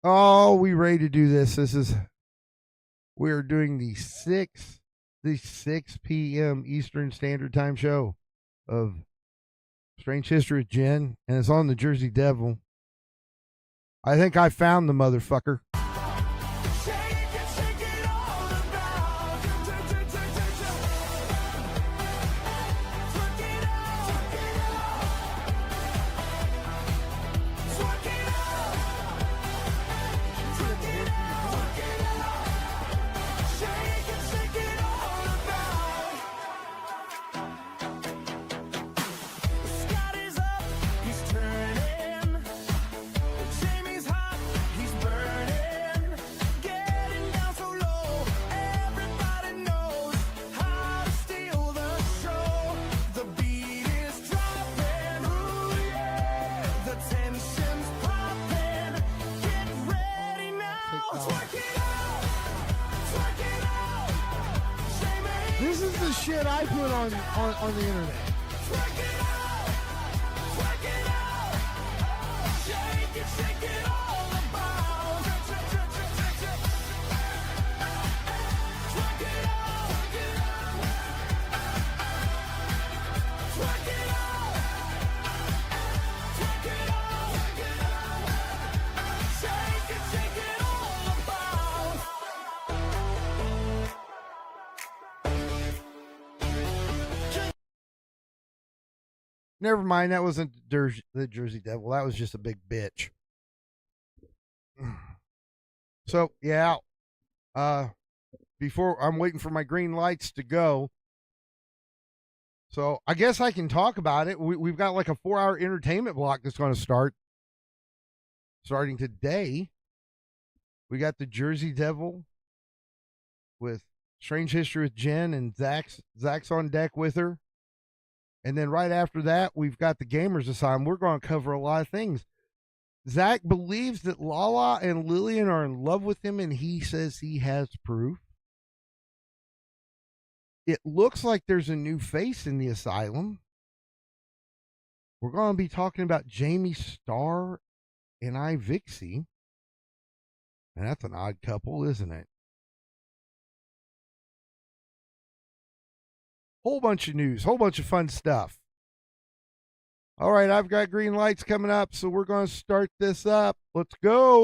Oh, we ready to do this. We're doing the 6 p.m. Eastern Standard Time show of Strange History with Jen, and it's on the Jersey Devil. I think I found the motherfucker. This is the shit I put on the internet. Never mind, that wasn't the Jersey Devil. That was just a big bitch. So, yeah. Before I'm waiting for my green lights to go. So, I guess I can talk about it. We've got like a 4-hour entertainment block that's going to start. Starting today. We got the Jersey Devil with Strange History with Jen, and Zach's on deck with her. And then right after that, we've got the Gamers Asylum. We're going to cover a lot of things. Zach believes that Lala and Lillian are in love with him, and he says he has proof. It looks like there's a new face in the asylum. We're going to be talking about Jamie Starr and Ivixie. And that's an odd couple, isn't it? Whole bunch of news, whole bunch of fun stuff. All right, I've got green lights coming up, so we're going to start this up. Let's go.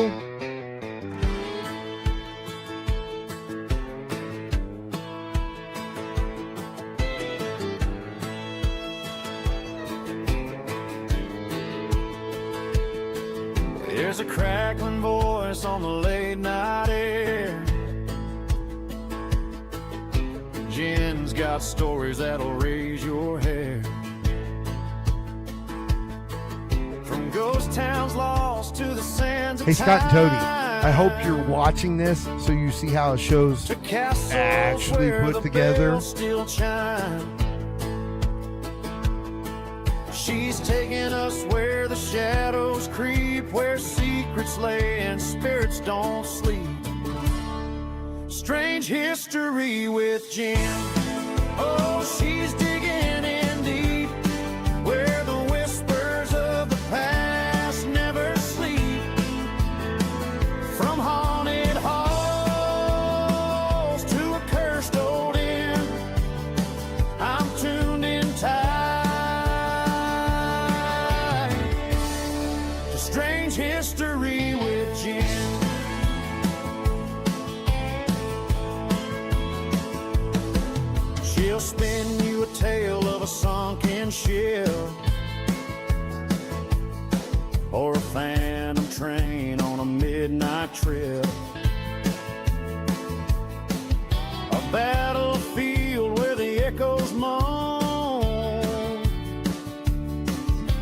There's a crackling voice on the late night air. Jen's got stories that'll raise your hair. From ghost towns lost to the sands of Hey, Scott and Toady, time. I hope you're watching this so you see how a show's To castles actually where put the together. bells still chime. She's taking us where the shadows creep, where secrets lay and spirits don't sleep. Strange history with Jen. Oh, she's digging in deep, where the whispers of the past never sleep. From haunted halls to a cursed old inn, I'm tuned in tight to strange history with Jen. She'll spin you a tale of a sunken ship, or a phantom train on a midnight trip. A battlefield where the echoes moan,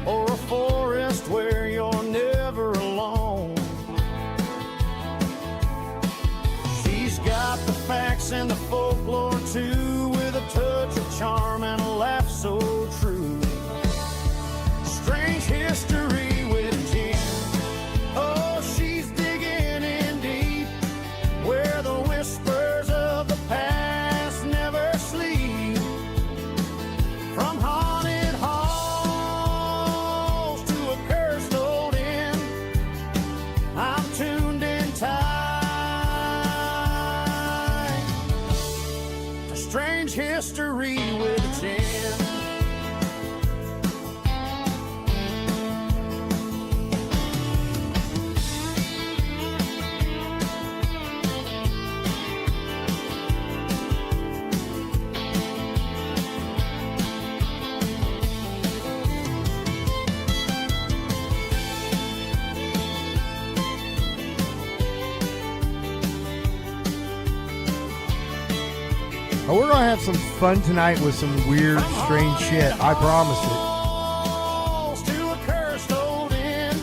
or a forest where you're never alone. She's got the facts and the folklore too, with a touch of charm and a laugh so true. Strange history with Jen. Oh, she's digging in deep, where the whispers of the past never sleep. From haunted halls to a cursed old inn, I'm tuned in history with a 10. Oh, we're gonna have some fun tonight with some weird, strange shit. I promise it. To a cursed old inn.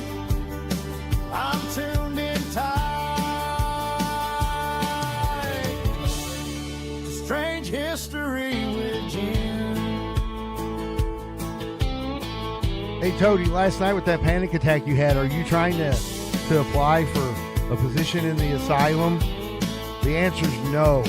I'm tuned in tight to strange history with Jim. Hey, Toady, last night with that panic attack you had, are you trying to apply for a position in the asylum? The answer's no.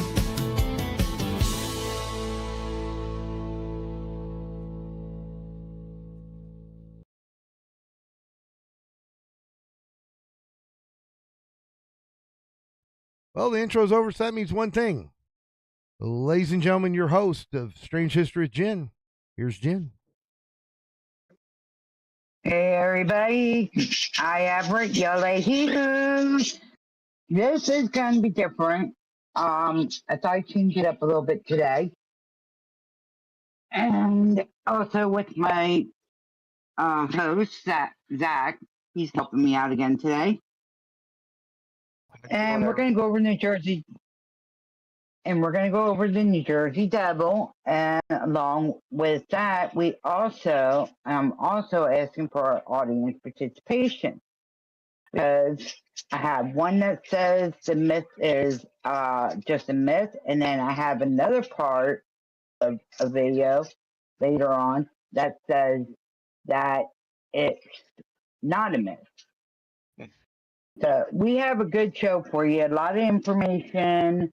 Well, the intro's over, so that means one thing. Ladies and gentlemen, your host of Strange History with Jen. Here's Jen. Hey everybody, I have Rick Yellow. This is gonna be different. I thought I'd change it up a little bit today. And also with my host, Zach, he's helping me out again today. And we're gonna go over New Jersey. And we're gonna go over the New Jersey Devil, and along with that, I'm also asking for audience participation, because I have one that says the myth is just a myth, and then I have another part of a video later on that says that it's not a myth. So we have a good show for you, a lot of information.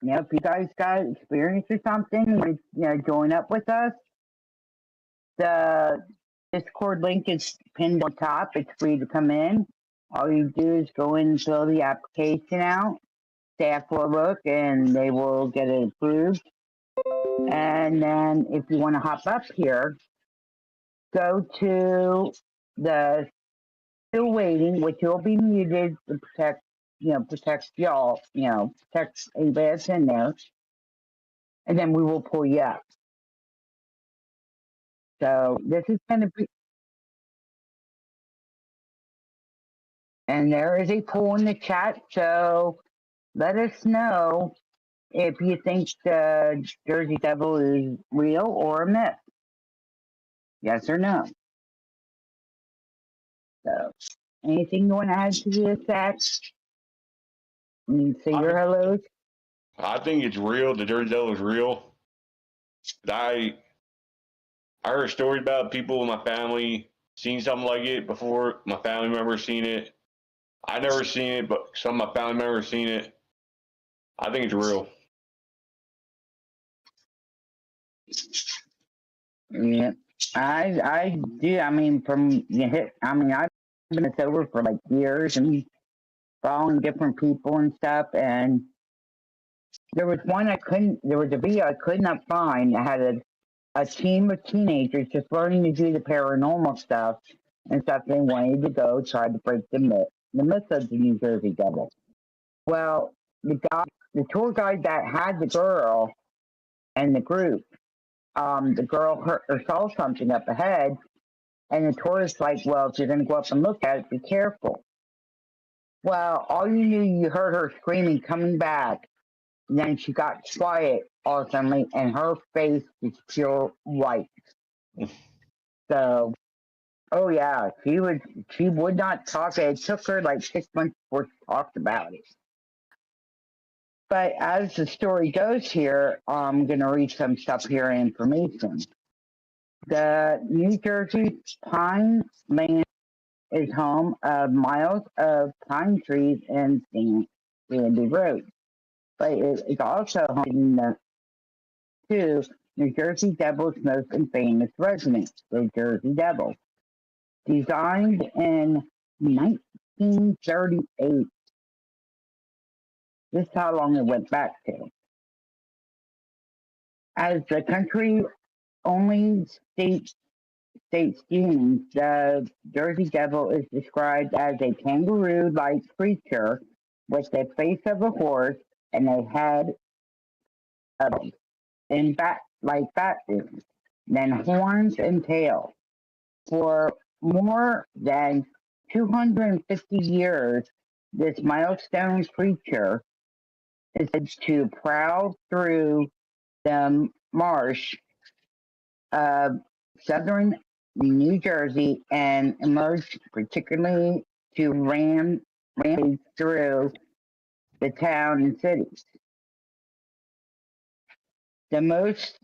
If you guys got experience or something, join up with us. The Discord link is pinned on top. It's free to come in. All you do is go in and fill the application out. Staff will look and they will get it approved. And then if you want to hop up here, go to the still waiting, which will be muted to protect y'all, protect anybody that's in there. And then we will pull you up. So this is going to be, and there is a poll in the chat. So let us know if you think the Jersey Devil is real or a myth. Yes or no. So anything you want to add to this, Zach? You say your hellos? I think it's real. The Jersey Devil is real. I heard stories about people in my family seen something like it before. My family members seen it. I never seen it, but some of my family members seen it. I think it's real. Yeah, I do. I mean, I've been sober for like years and following different people and stuff. And there was a video I could not find. I had a team of teenagers just learning to do the paranormal stuff and stuff. They wanted to go try to break the myth of the New Jersey Devil. Well, the tour guide that had the girl and the group, the girl heard or saw something up ahead, and the tourist's like, well, if you're going to go up and look at it, be careful. Well, all you heard her screaming, coming back, and then she got quiet all of a sudden, and her face was pure white. So, oh yeah, she would not talk. It took her like 6 months before she talked about it. But as the story goes here, I'm going to read some stuff here, information. The New Jersey Pine Land is home of miles of pine trees and sandy roads. But it is also home to New Jersey Devil's most famous residence, the Jersey Devil. Designed in 1938. This is how long it went back to. As the country only state students, the Jersey Devil is described as a kangaroo-like creature with the face of a horse and a head of in bat like bat wings, then horns and tail. For more than 250 years, this milestone creature is said to prowl through the marsh of southern New Jersey and emerge particularly to rampage through the town and cities. The most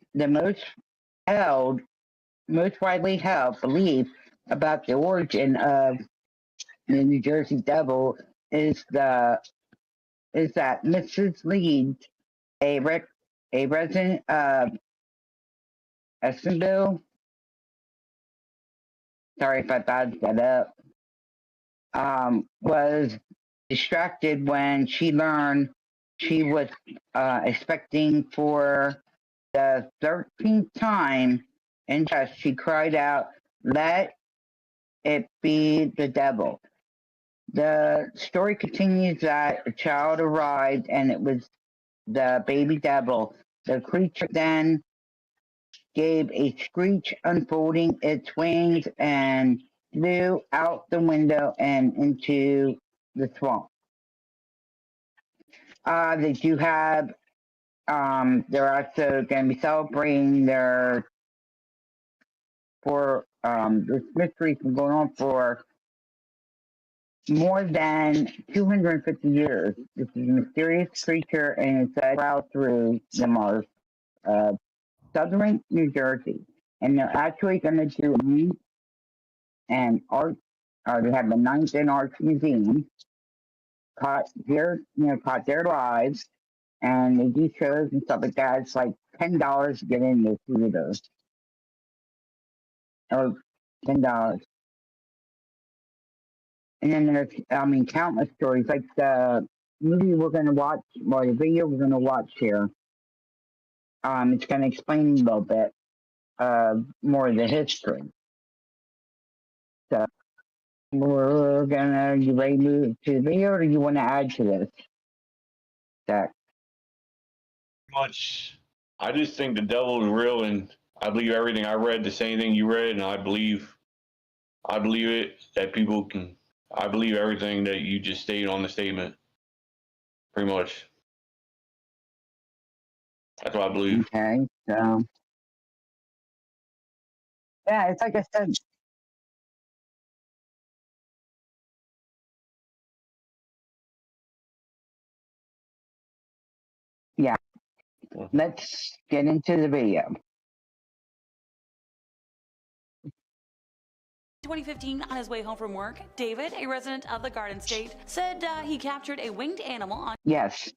widely held belief about the origin of the New Jersey Devil is that Mrs. Leeds, a resident of Essenville, sorry if I botched that up, was distracted when she learned she was expecting for the 13th time, and she cried out, "Let it be the devil." The story continues that a child arrived and it was the baby devil. The creature then gave a screech, unfolding its wings, and flew out the window and into the swamp. They do have, they're also going to be celebrating this mystery's been going on for more than 250 years. This is a mysterious creature, and it's prowled through the marsh of southern New Jersey. And they're actually going to do an art, they have the Ninth and Arts Museum, caught their lives, and they do shows and stuff like that. It's like $10 to get in the theater. Or $10. And then there's, countless stories, like the movie we're going to watch, or the video we're going to watch here. It's going to explain a little bit more of the history. So, we're going to, you ready to move to the video, or do you want to add to this? Zach? Much. I just think the devil is real, and I believe everything I read, the same thing you read, and I believe it, that people can. I believe everything that you just stated on the statement. Pretty much. That's what I believe. Okay, so. Yeah, it's like I said. Yeah. Let's get into the video. 2015, on his way home from work, David, a resident of the Garden State, said he captured a winged animal on Yes.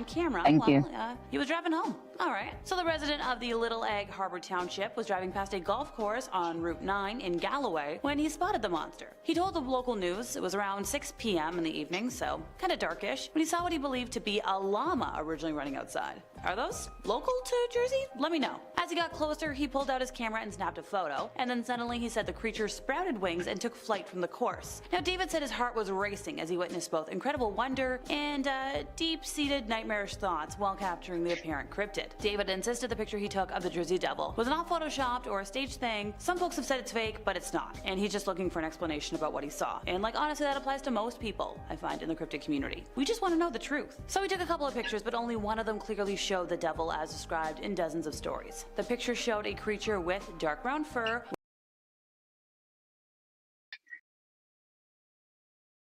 camera Thank you. He was driving home. All right. So the resident of the Little Egg Harbor Township was driving past a golf course on Route 9 in Galloway when he spotted the monster. He told the local news it was around 6 p.m. in the evening, so kind of darkish, when he saw what he believed to be a llama originally running outside. Are those local to Jersey? Let me know. As he got closer, he pulled out his camera and snapped a photo, and then suddenly he said the creature sprouted wings and took flight from the course. Now, David said his heart was racing as he witnessed both incredible wonder and deep-seated nightmarish thoughts while capturing the apparent cryptid. David insisted the picture he took of the Jersey Devil was not photoshopped or a staged thing. Some folks have said it's fake, but it's not, and he's just looking for an explanation about what he saw. And like, honestly, that applies to most people, I find, in the cryptid community. We just want to know the truth. So he took a couple of pictures, but only one of them clearly showed the devil as described in dozens of stories. The picture showed a creature with dark brown fur,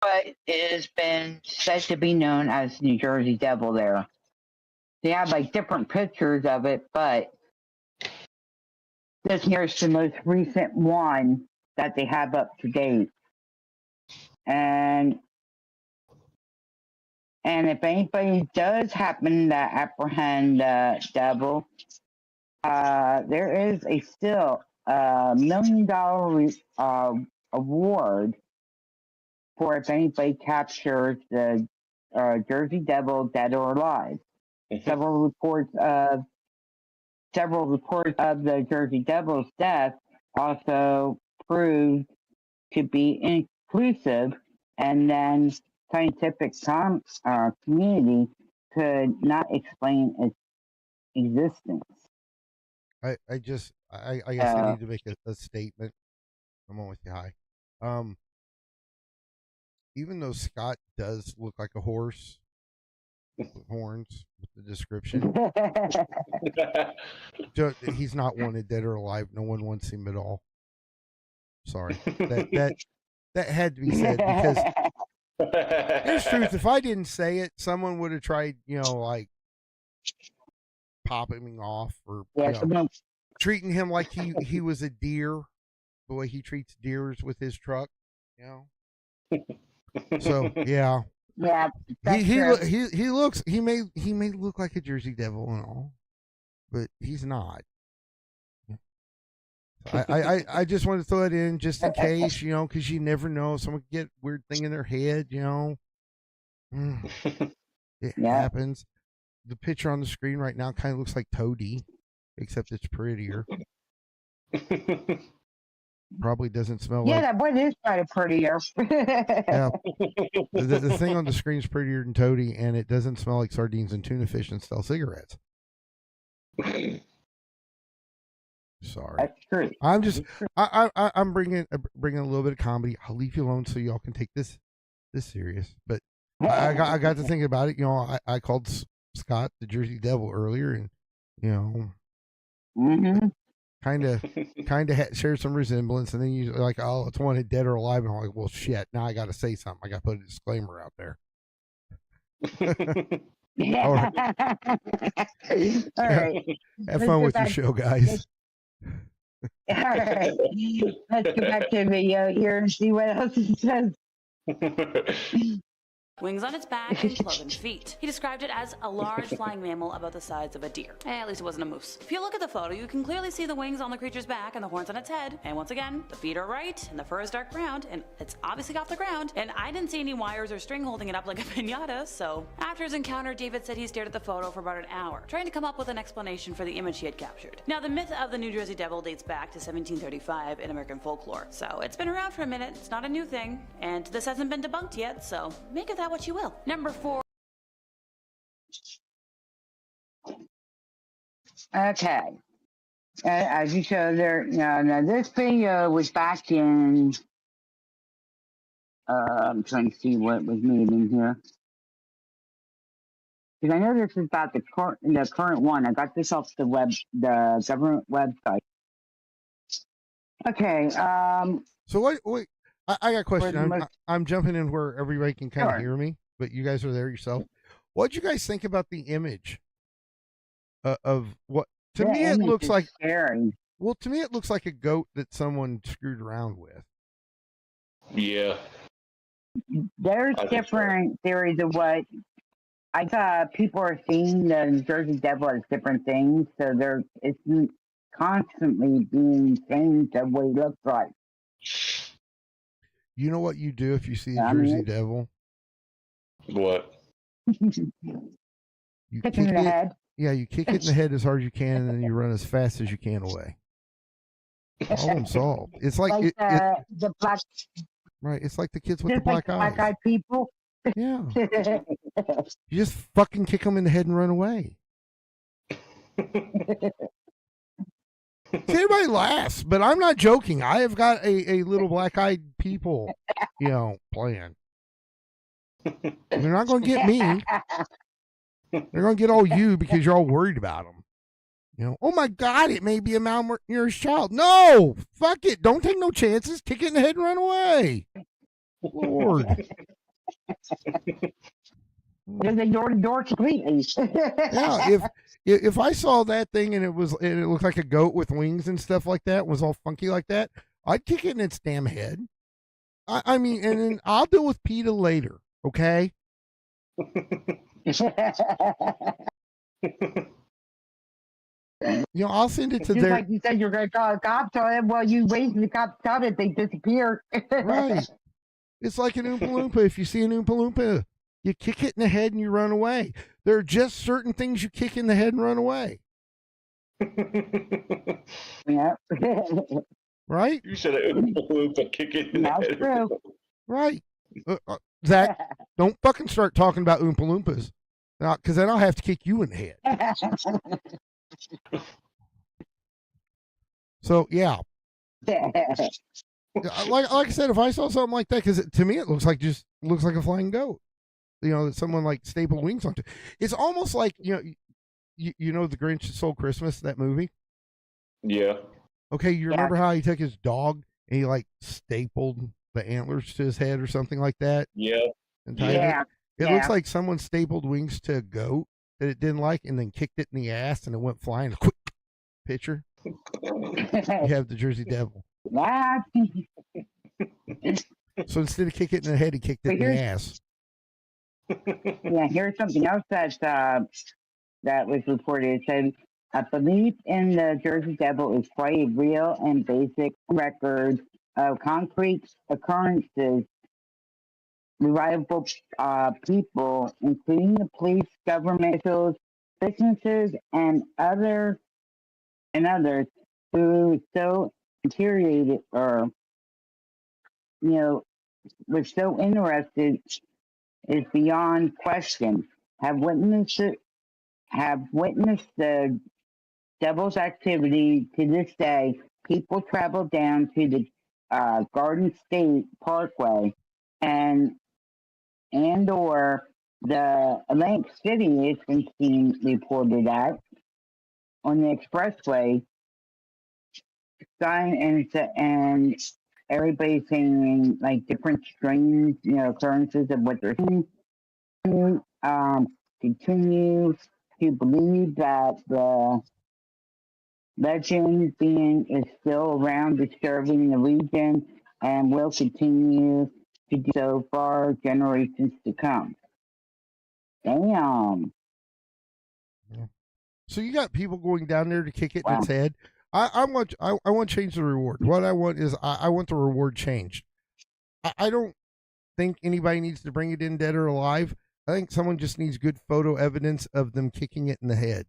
what has been said to be known as New Jersey Devil there. They have like different pictures of it, but this here's the most recent one that they have up to date. And if anybody does happen to apprehend the devil, there is a still $1 million award for if anybody captures the Jersey Devil, dead or alive. Several reports of several reports of the Jersey Devil's death also proved to be inclusive, and then scientific community could not explain its existence. I guess I need to make a statement. I'm on with you. Hi. Even though Scott does look like a horse with horns with the description, he's not wanted dead or alive. No one wants him at all. Sorry. That had to be said because here's truth. If I didn't say it, someone would have tried, like popping me off or treating him like he was a deer, the way he treats deers with his truck, So yeah, yeah, he may look like a Jersey Devil and all, but he's not. I just wanted to throw it in just in case, because you never know. Someone could get weird thing in their head, It happens. The picture on the screen right now kind of looks like Toady, except it's prettier. Probably doesn't smell like. That one is kind of prettier. Yeah. The thing on the screen is prettier than Toady, and it doesn't smell like sardines and tuna fish and sell cigarettes. Sorry. That's true. I'm just I'm bringing a little bit of comedy. I'll leave you alone so y'all can take this serious. But I got to thinking about it. I called Scott the Jersey Devil earlier, and kind of shared some resemblance. And then you like, oh, it's wanted dead or alive, and I'm like, well, shit. Now I got to say something. I got to put a disclaimer out there. All right. All right. Have fun with your show, guys. All right. Let's go back to the video here and see what else it says. Wings on its back and cloven feet. He described it as a large flying mammal about the size of a deer. At least it wasn't a moose. If you look at the photo, you can clearly see the wings on the creature's back and the horns on its head. And once again, the feet are right, and the fur is dark brown, and it's obviously off the ground. And I didn't see any wires or string holding it up like a piñata, so. After his encounter, David said he stared at the photo for about an hour, trying to come up with an explanation for the image he had captured. Now, the myth of the New Jersey Devil dates back to 1735 in American folklore, so it's been around for a minute, it's not a new thing, and this hasn't been debunked yet, so make of that what you will. Number 4. Okay. As you show there, now this video was back in, I'm trying to see what was made in here. Because I know this is about the current one. I got this off the government website. Okay. So wait, I got a question. I'm jumping in where everybody can kind of hear me, but you guys are there yourself. What'd you guys think about the image of what? To me, it looks like scary. Well, to me, it looks like a goat that someone screwed around with. Yeah. There's different theories of what I thought people are seeing the Jersey Devil as different things, so it's constantly being changed of what he looks like. You know what you do if you see the Jersey Devil? What? You kick it in the head. Yeah, you kick it in the head as hard as you can, and then you run as fast as you can away. Problem solved. It's like the black. Right, it's like the kids with the black eyes. Black-eyed people. Yeah. You just fucking kick them in the head and run away. See, everybody laughs, but I'm not joking. I have got a little black-eyed people, playing. They're not going to get me. They're going to get all you because you're all worried about them. Oh my God, it may be a malnourished child. No, fuck it. Don't take no chances. Kick it in the head and run away. Lord. Just ignore the door completely. Yeah, if I saw that thing and it looked like a goat with wings and stuff like that, was all funky like that, I'd kick it in its damn head. I mean, and then I'll deal with PETA later, okay? I'll send it to their. Like you said, you're going to call a cop. So, well, you wait for the cops to come and they disappear. Right. It's like an Oompa Loompa. If you see an Oompa Loompa, you kick it in the head and you run away. There are just certain things you kick in the head and run away. Yeah. right? You said a Oompa Loompa kick it in the That's head. true. Right. Zach, don't fucking start talking about Oompa Loompas, because then I'll have to kick you in the head. So yeah, like I said, if I saw something like that, because to me it looks like a flying goat. You know, that someone like stapled wings onto. It's almost like you know the Grinch Stole Christmas, that movie. Yeah. Okay, you remember how he took his dog and he like stapled the antlers to his head or something like that? Yeah. And tied Yeah. it looks like someone stapled wings to a goat that it didn't like and then kicked it in the ass and it went flying. A quick picture. You have the Jersey Devil. Yeah. So instead of kicking it in the head, he kicked it in the ass. Yeah, here's something else that was reported. It said a belief in the Jersey Devil is quite a real and basic record of concrete occurrences. Reliable people, including the police, government officials, businesses, and others who so deteriorated or was so interested is beyond question. Have witnessed the devil's activity to this day. People travel down to the Garden State Parkway and or the Atlantic City has been seen reported at on the expressway. And everybody's saying like different strange, occurrences of what they're seeing. Continue to believe that the legend being is still around, disturbing the region, and will continue to do so for generations to come. Damn. So you got people going down there to kick it in its head. I want to change the reward. What I want is I want the reward changed. I don't think anybody needs to bring it in dead or alive. I think someone just needs good photo evidence of them kicking it in the head.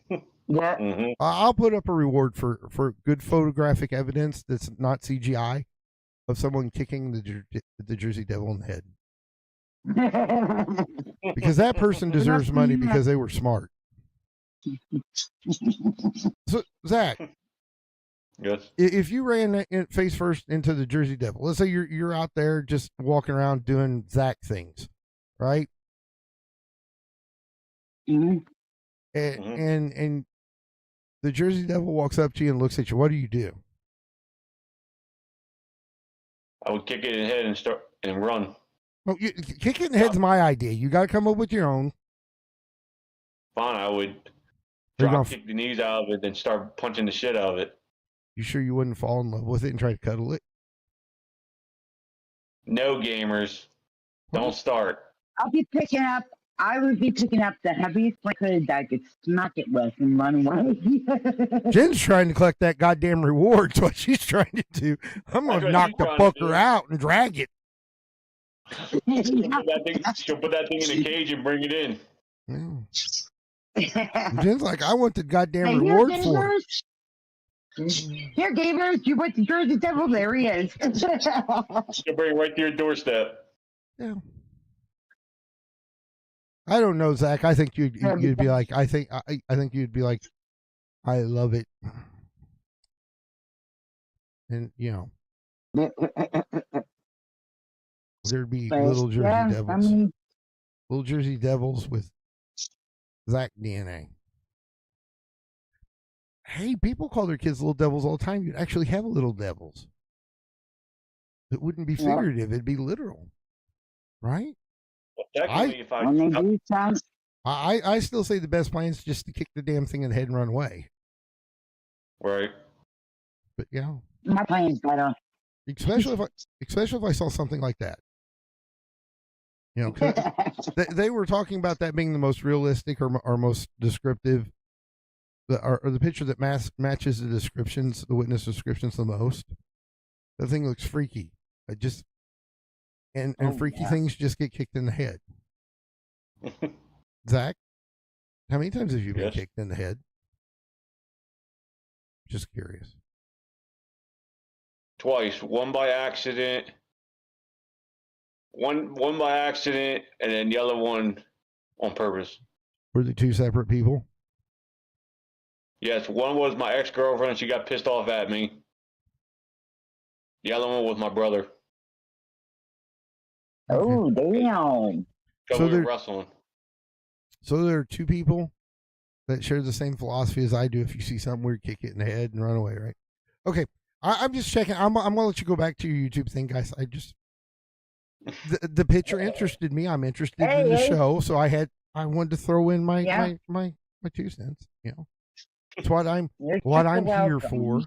Yeah. Mm-hmm. I'll put up a reward for good photographic evidence that's not CGI of someone kicking the Jersey Devil in the head. Because that person deserves money because they were smart. So, Zach, Yes. if you ran face first into the Jersey Devil, let's say you're out there just walking around doing Zach things, right? Mm-hmm. And the Jersey Devil walks up to you and looks at you. What do you do? I would kick it in the head and start and run. Oh, kick it in the head's my idea. You got to come up with your own. Fine, I would Are you drop gonna kick the knees out of it, then start punching the shit out of it. You sure you wouldn't fall in love with it and try to cuddle it? No, gamers, don't start. I would be picking up the heaviest I could that I could smack it with and run away. Jen's trying to collect that goddamn reward. That's what she's trying to do. I'm going to knock the fucker out and drag it. She'll put that thing in a cage and bring it in. Yeah. Jen's like, I want the goddamn reward for it. Here, gamers, you went to Jersey Devil. There he is. She'll bring it right to your doorstep. Yeah. I don't know, Zach. I think you'd be like, I think you'd be like, I love it, and there'd be little Jersey Devils, little Jersey Devils with Zach DNA. Hey, people call their kids little devils all the time. You'd actually have little devils. It wouldn't be figurative; it'd be literal, right? Technically, I still say the best plan is just to kick the damn thing in the head and run away. Right. But my plan is better. Especially if I saw something like that. 'Cause they were talking about that being the most realistic or most descriptive, or the picture that matches the descriptions, the witness descriptions the most. The thing looks freaky. And freaky things just get kicked in the head. Zach, how many times have you been kicked in the head? Just curious. Twice. One by accident. One by accident, and then the other one on purpose. Were they two separate people? Yes, one was my ex-girlfriend. She got pissed off at me. The other one was my brother. Oh, damn. So So we were they're- wrestling. So there are two people that share the same philosophy as I do. If you see something weird, kick it in the head and run away, right? Okay. I'm just checking. I'm gonna let you go back to your YouTube thing, guys. I just the picture interested me. I'm interested in the Hey. show, so I wanted to throw in my Yeah. my 2 cents. You know, it's what I'm You're what super I'm here welcome.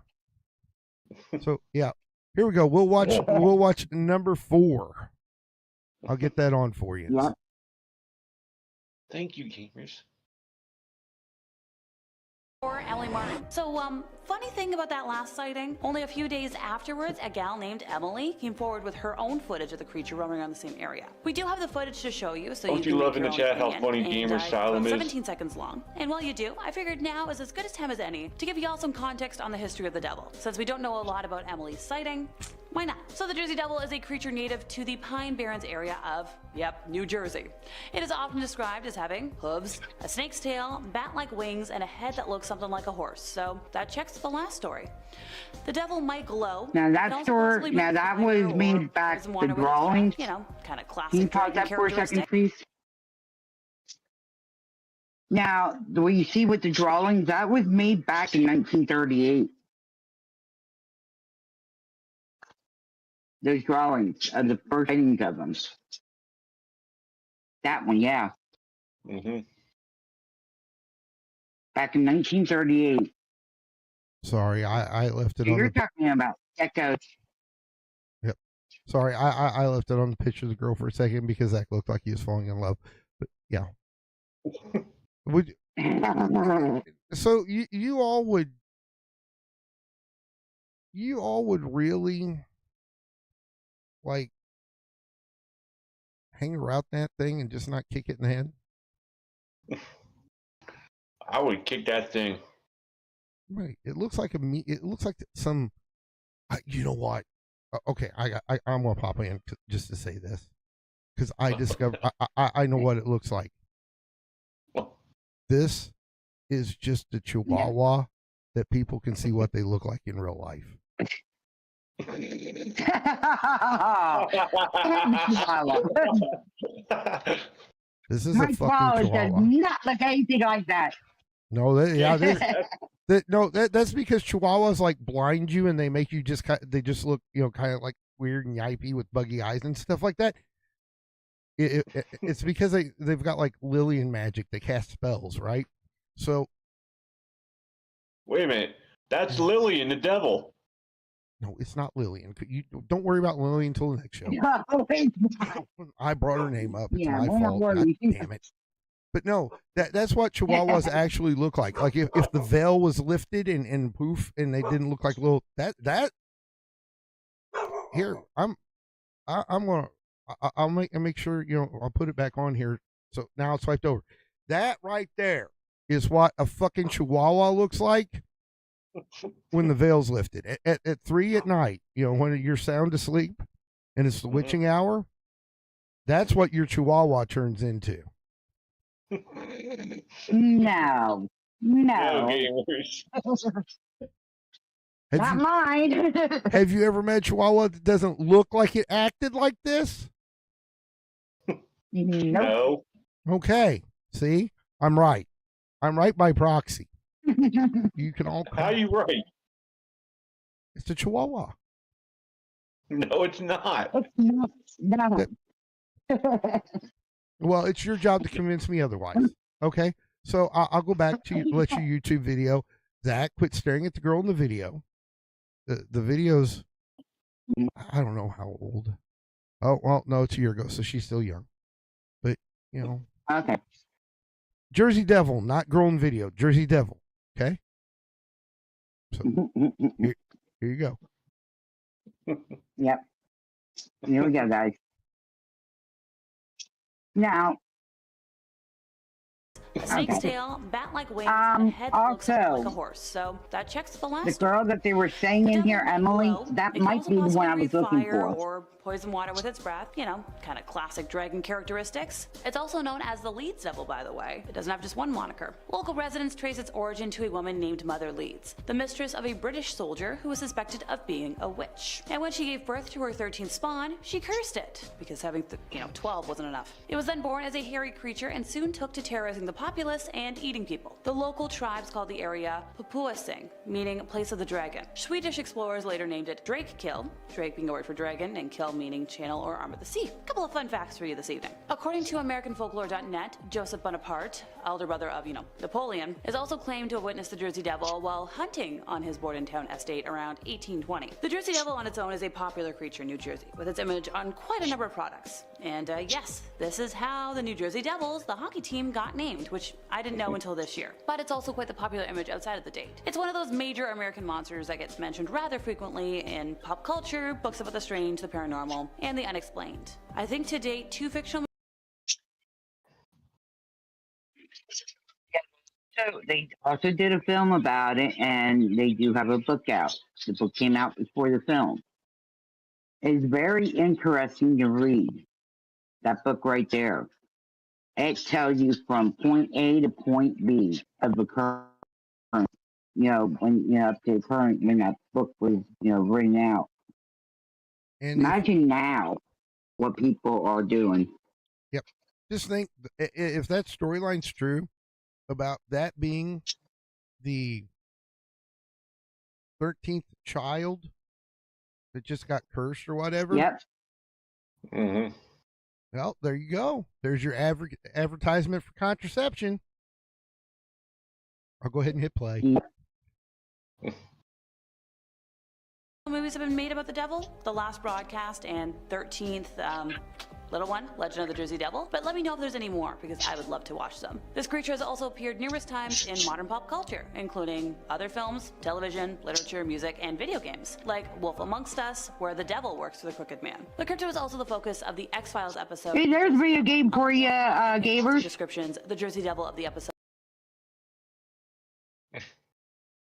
for. So yeah, here we go. We'll watch number 4. I'll get that on for you. Yeah. Thank you, gamers. Or Emily Martin. So, funny thing about that last sighting, only a few days afterwards, a gal named Emily came forward with her own footage of the creature roaming around the same area. We do have the footage to show you, so Don't you you can love make in your the own chat how opinion. funny And, Gamer it's Salem about is? 17 seconds long. And while you do, I figured now is as good a time as any to give you all some context on the history of the devil. Since we don't know a lot about Emily's sighting, why not? So the Jersey Devil is a creature native to the Pine Barrens area of, New Jersey. It is often described as having hooves, a snake's tail, bat-like wings, and a head that looks something like a horse. So that checks the last story. The devil might glow. Now It that also story- possibly now moves that fire was or made back poison the water with its drawings. breath, kind of classic Can you pause dragon that for a second, characteristic. please? Now, what you see with the drawings, that was made back in 1938. Those drawings of the first sightings of them. That one, yeah. Mm-hmm. Back in 1938. Sorry, I left it on You're the talking about geckos. Sorry, I left it on the picture of the girl for a second because Zach looked like he was falling in love. But yeah, would so you all would really like hang around that thing and just not kick it in the head? I would kick that thing. Right. It looks like it looks like some. You know what? Okay, I'm gonna pop in just to say this because I discovered I know what it looks like. This is just a Chihuahua that people can see what they look like in real life. This is My a fucking chihuahua does Chihuahua. not look anything like that. No, that's because Chihuahuas like blind you and they make you just they just look kind of like weird and yippy with buggy eyes and stuff like that. It's because they've got like Lillian magic. They cast spells, right? So Wait a minute. That's Lillian, the devil. no, it's not Lillian. You don't worry about Lillian until the next show. I brought her name up. It's Yeah, my don't fault. God worry. damn it. But no, that's what Chihuahuas actually look like. Like if the veil was lifted and poof and they didn't look like little that here I'm gonna I'll make sure I'll put it back on here. So now it's swiped over. That right there is what a fucking Chihuahua looks like when the veil's lifted at 3 at night. When you're sound asleep and it's the witching hour. That's what your Chihuahua turns into. No. No No. gamers. Not mine. Have you ever met a Chihuahua that doesn't look like it acted like this? Nope. No. Okay. See? I'm right. I'm right by proxy. You can all How you right? It's a Chihuahua. No, it's not. No. Well, it's your job to convince me otherwise. Okay? So I'll go back to let your YouTube video. Zach, quit staring at the girl in the video. The video's, I don't know how old. Oh, well, no, it's a year ago, so she's still young. But, Okay. Jersey Devil, not grown video. Jersey Devil. Okay? So here you go. Yep. Here we go, guys. Now, snake's Okay. tail, bat-like wings, and a head that looks Also, like a horse. So that checks the the last. girl that they were saying in here, Emily, that might be the one I was looking fire for. or poison water with its breath, you know, kind of classic dragon characteristics. It's also known as the Leeds Devil, by the way. It doesn't have just one moniker. Local residents trace its origin to a woman named Mother Leeds, the mistress of a British soldier who was suspected of being a witch. And when she gave birth to her 13th spawn, she cursed it, because having 12 wasn't enough. It was then born as a hairy creature and soon took to terrorizing the populace and eating people. The local tribes called the area Papuasing, meaning place of the dragon. Swedish explorers later named it Drakekill, Drake being a word for dragon, and kill meaning channel or arm of the sea. A couple of fun facts for you this evening. According to AmericanFolklore.net, Joseph Bonaparte, elder brother of, Napoleon, is also claimed to have witnessed the Jersey Devil while hunting on his Bordentown estate around 1820. The Jersey Devil on its own is a popular creature in New Jersey, with its image on quite a number of products. And yes, this is how the New Jersey Devils, the hockey team, got named, which I didn't know until this year. But it's also quite the popular image outside of the date. It's one of those major American monsters that gets mentioned rather frequently in pop culture, books about the strange, the paranormal, and the unexplained. I think to date, 2 fictional. So they also did a film about it, and they do have a book out. The book came out before the film. It's very interesting to read. That book right there. It tells you from point A to point B of the current, up to current when that book was, written out. And Imagine now what people are doing. just think if that storyline's true about that being the 13th child that just got cursed or whatever. Yep. Mm-hmm. Well, there you go. There's your advertisement for contraception. I'll go ahead and hit play. Movies have been made about the devil, The Last Broadcast, and 13th, little one, Legend of the Jersey Devil. But let me know if there's any more, because I would love to watch them. This creature has also appeared numerous times in modern pop culture, including other films, television, literature, music, and video games, like Wolf Amongst Us, where the devil works for the Crooked Man. The creature was also the focus of the X-Files episode. Hey, there's a video game for you, Gavers. Descriptions, the Jersey Devil of the episode.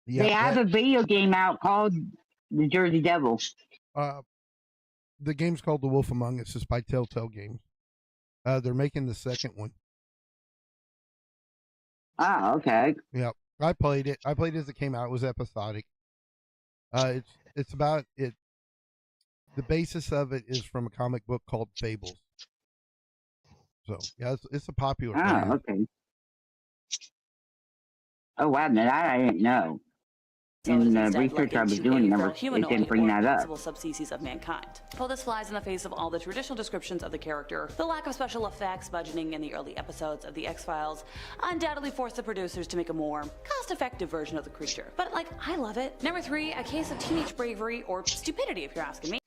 Yeah, They have a video game out called The Jersey Devil. the game's called The Wolf Among Us. It's by Telltale Games. They're making the second one. Ah, okay. Yeah, I played it. I played it as it came out. It was episodic. It's about it. The basis of it is from a comic book called Fables. So yeah, it's a popular. Ah, thing. okay. Oh wow, now that I didn't know. In the research I was doing, it didn't bring that up. Possible subspecies of mankind. Well, this flies in the face of all the traditional descriptions of the character. The lack of special effects, budgeting in the early episodes of the X-Files undoubtedly forced the producers to make a more cost-effective version of the creature. But I love it. Number 3, a case of teenage bravery or stupidity, if you're asking me.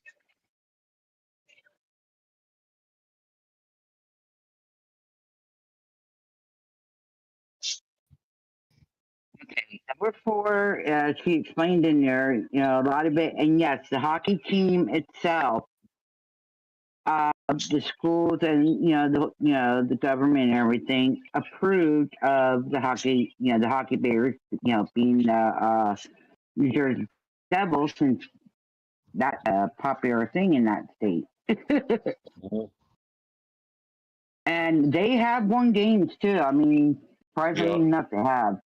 Okay, number 4, she explained in there, a lot of it, and yes, the hockey team itself, the schools and the government and everything approved of the hockey, the hockey Bears, being the New Jersey Devils, since that's a popular thing in that state. And they have won games too. I mean, surprisingly enough, they have.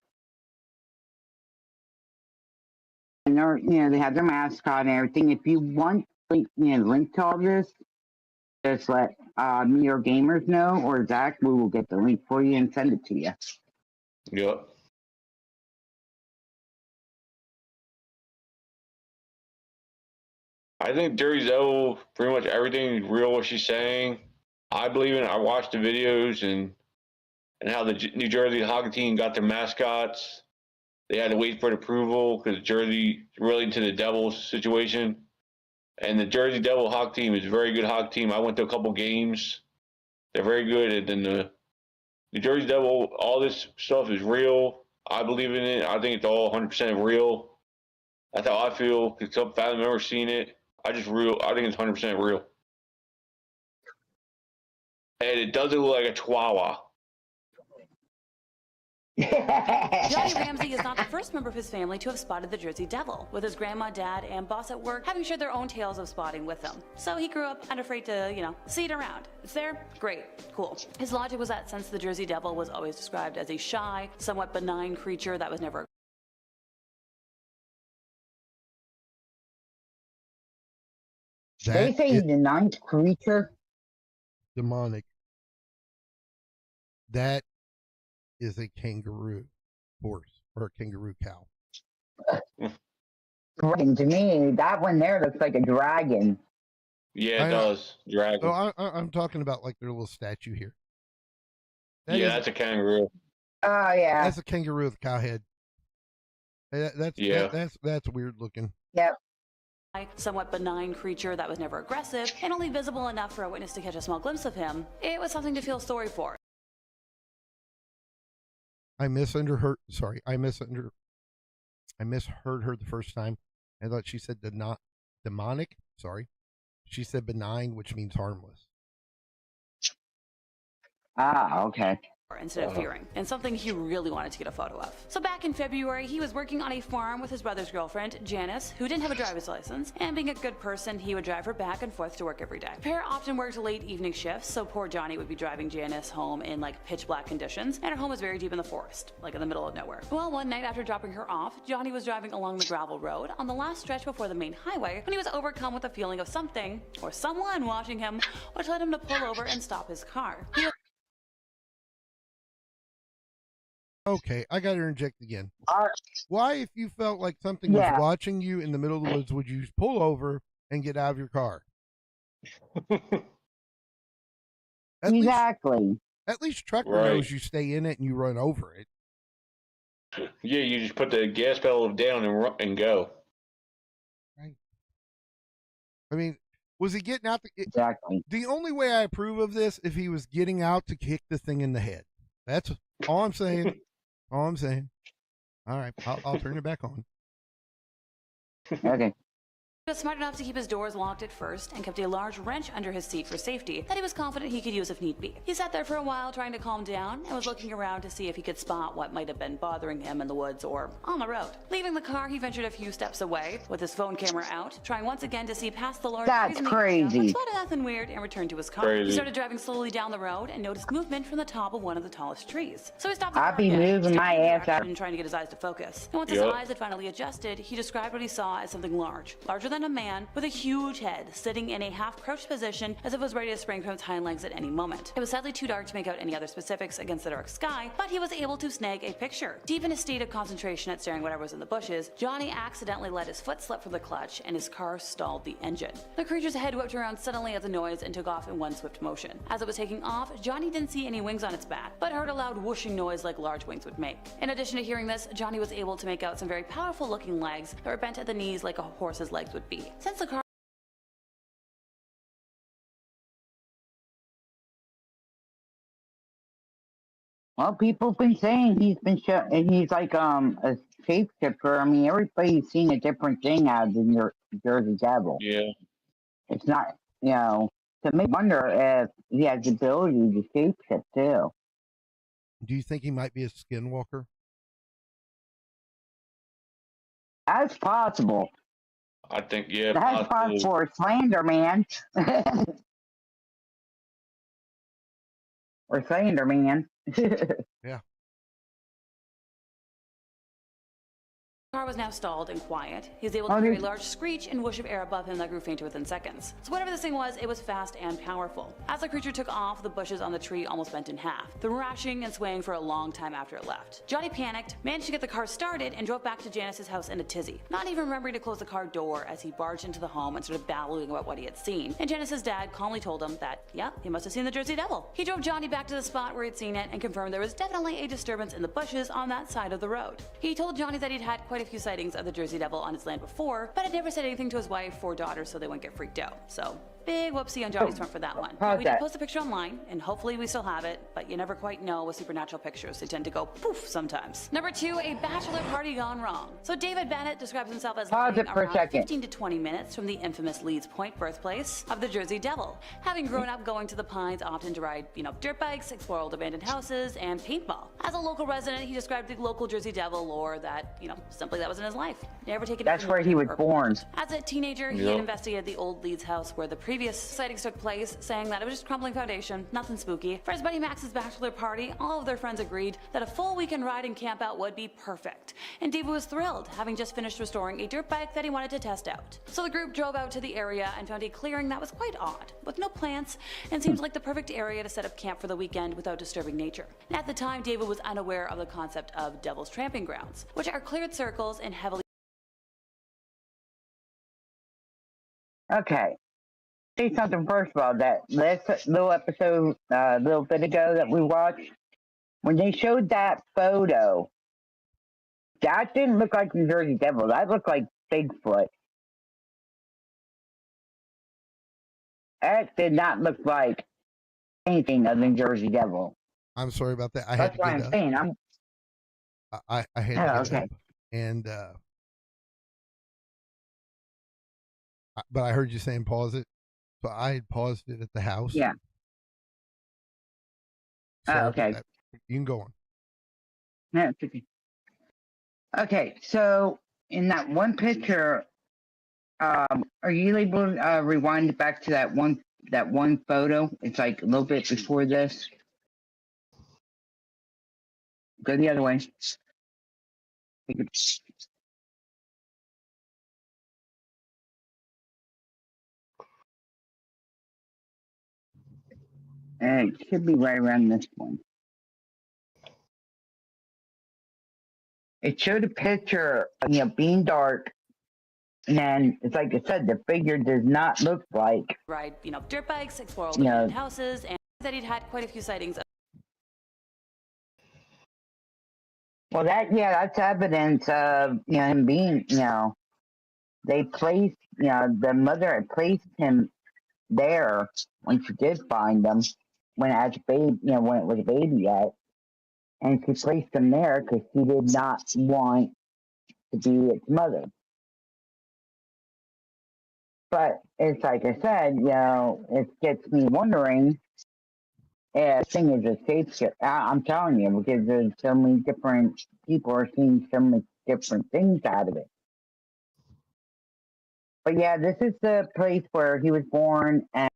And they're, they have their mascot and everything. If you want, link to all this, just let me or gamers know, or Zach. We will get the link for you and send it to you. Yep. I think Jersey Devil, pretty much everything is real what she's saying. I believe in it. I watched the videos and how the New Jersey hockey team got their mascots. They had to wait for the approval because Jersey really into the Devils situation. And the Jersey Devil hockey team is a very good hockey team. I went to a couple games. They're very good. And then the New Jersey Devil, all this stuff is real. I believe in it. I think it's all 100% real. That's how I feel. Because some family members seen it. I think it's 100% real. And it doesn't look like a chihuahua. Johnny Ramsey is not the first member of his family to have spotted the Jersey Devil, with his grandma, dad, and boss at work having shared their own tales of spotting with him. So he grew up unafraid to, see it around. It's there? Great. Cool. His logic was that since the Jersey Devil was always described as a shy, somewhat benign creature that was never They say That the ninth creature. demonic. That is a kangaroo horse or a kangaroo cow. Right, to me, that one there looks like a dragon. Yeah, I it know. does. Dragon. Oh, I'm talking about like their little statue here. That Yeah, is- that's a kangaroo. Oh yeah. that's a kangaroo with a cow head. Yeah. That's weird looking. Yep. somewhat benign creature that was never aggressive and only visible enough for a witness to catch a small glimpse of him, it was something to feel sorry for. I misheard her the first time. I thought she said demonic. Sorry. She said benign, which means harmless. Ah, okay. Instead of fearing, and something he really wanted to get a photo of. So back in February, he was working on a farm with his brother's girlfriend, Janice, who didn't have a driver's license, and being a good person, he would drive her back and forth to work every day. The pair often worked late evening shifts, so poor Johnny would be driving Janice home in like pitch black conditions, and her home was very deep in the forest, like in the middle of nowhere. Well, one night after dropping her off, Johnny was driving along the gravel road on the last stretch before the main highway when he was overcome with a feeling of something, or someone watching him, which led him to pull over and stop his car. He was Okay, I got to interject again. Uh, Why, if you felt like something Yeah. was watching you in the middle of the woods, would you pull over and get out of your car? At exactly. least trucker Right. knows you stay in it and you run over it. Yeah, you just put the gas pedal down and go. I mean, was he getting out? Exactly. The only way I approve of this if he was getting out to kick the thing in the head. That's all I'm saying. All I'm saying. All right, I'll turn it back on. Okay. He was smart enough to keep his doors locked at first and kept a large wrench under his seat for safety that he was confident he could use if need be. He sat there for a while trying to calm down and was looking around to see if he could spot what might have been bothering him in the woods or on the road. Leaving the car, he ventured a few steps away with his phone camera out, trying once again to see past the large That's trees in the area, but crazy. spotted nothing weird and returned to his car. Crazy. He started driving slowly down the road and noticed movement from the top of one of the tallest trees. So he stopped the I'll car be again, moving my staring in the ass out. direction, trying to get his eyes to focus. And once his Yep. eyes had finally adjusted, he described what he saw as something larger than a man with a huge head, sitting in a half-crouched position as if it was ready to spring from its hind legs at any moment. It was sadly too dark to make out any other specifics against the dark sky, but he was able to snag a picture. Deep in a state of concentration at staring whatever was in the bushes, Johnny accidentally let his foot slip from the clutch and his car stalled the engine. The creature's head whipped around suddenly at the noise and took off in one swift motion. As it was taking off, Johnny didn't see any wings on its back, but heard a loud whooshing noise like large wings would make. In addition to hearing this, Johnny was able to make out some very powerful looking legs that were bent at the knees like a horse's legs would be. Since the car Well, people have been saying he's like a shapeshifter. I mean, everybody's seen a different thing out of the Jersey Devil. Yeah. It's not, to make me wonder if he has the ability to shapeshift too. Do you think he might be a skinwalker? That's possible. I think, yeah. That's possibly. possible for Slender Man. Or Slender Man. The car was now stalled and quiet. He was able to Oh, hear a dude. large screech and whoosh of air above him that grew fainter within seconds. So whatever this thing was, it was fast and powerful. As the creature took off, the bushes on the tree almost bent in half, thrashing and swaying for a long time after it left. Johnny panicked, managed to get the car started, and drove back to Janice's house in a tizzy, not even remembering to close the car door as he barged into the home and started babbling about what he had seen. And Janice's dad calmly told him that, yeah, he must have seen the Jersey Devil. He drove Johnny back to the spot where he'd seen it and confirmed there was definitely a disturbance in the bushes on that side of the road. He told Johnny that he'd had quite a few sightings of the Jersey Devil on his land before, but had never said anything to his wife or daughter so they wouldn't get freaked out. So Big whoopsie on Johnny's front for that one. Pause We did that. post a picture online, and hopefully we still have it, but you never quite know with supernatural pictures. They tend to go poof sometimes. Number 2, a bachelor party gone wrong. So David Bennett describes himself as Pause living it for a around second. 15 to 20 minutes from the infamous Leeds Point birthplace of the Jersey Devil, having grown up going to the Pines often to ride, dirt bikes, explore old abandoned houses, and paintball. As a local resident, he described the local Jersey Devil lore that, simply that was in his life. Never taken That's it where he was or- born. As a teenager, he Yeah. had investigated the old Leeds house where the previous sightings took place, saying that it was just crumbling foundation, nothing spooky. For his buddy Max's bachelor party, all of their friends agreed that a full weekend ride and camp out would be perfect. And David was thrilled, having just finished restoring a dirt bike that he wanted to test out. So the group drove out to the area and found a clearing that was quite odd, with no plants, and seemed like the perfect area to set up camp for the weekend without disturbing nature. And at the time, David was unaware of the concept of Devil's Tramping Grounds, which are cleared circles and heavily Okay. Say something first of all. That last little episode, little bit ago that we watched, when they showed that photo, that didn't look like the Jersey Devil. That looked like Bigfoot. That did not look like anything other than Jersey Devil. I'm sorry about that. I That's had what to I'm get up. saying. I'm I had Oh, to get okay. up. And but I heard you saying pause it, so I had paused it at the house. Yeah. Sorry about okay. that. You can go on. No, it's okay. Okay, so in that one picture, are you able to rewind it back to that one photo? It's like a little bit before this. Go the other way. And it should be right around this one. It showed a picture, being dark, and then it's like I said, the figure does not look like. ride, dirt bikes, explore old Yeah. abandoned houses, and that he'd had quite a few sightings of Well, that's evidence of him being, they placed, the mother had placed him there when she did find him, when as a baby, when it was a baby yet, and she placed him there because she did not want to be its mother. But it's like I said, it gets me wondering if the thing is a shapeshifter. I'm telling you, because there's so many different people are seeing so many different things out of it. But yeah, this is the place where he was born, and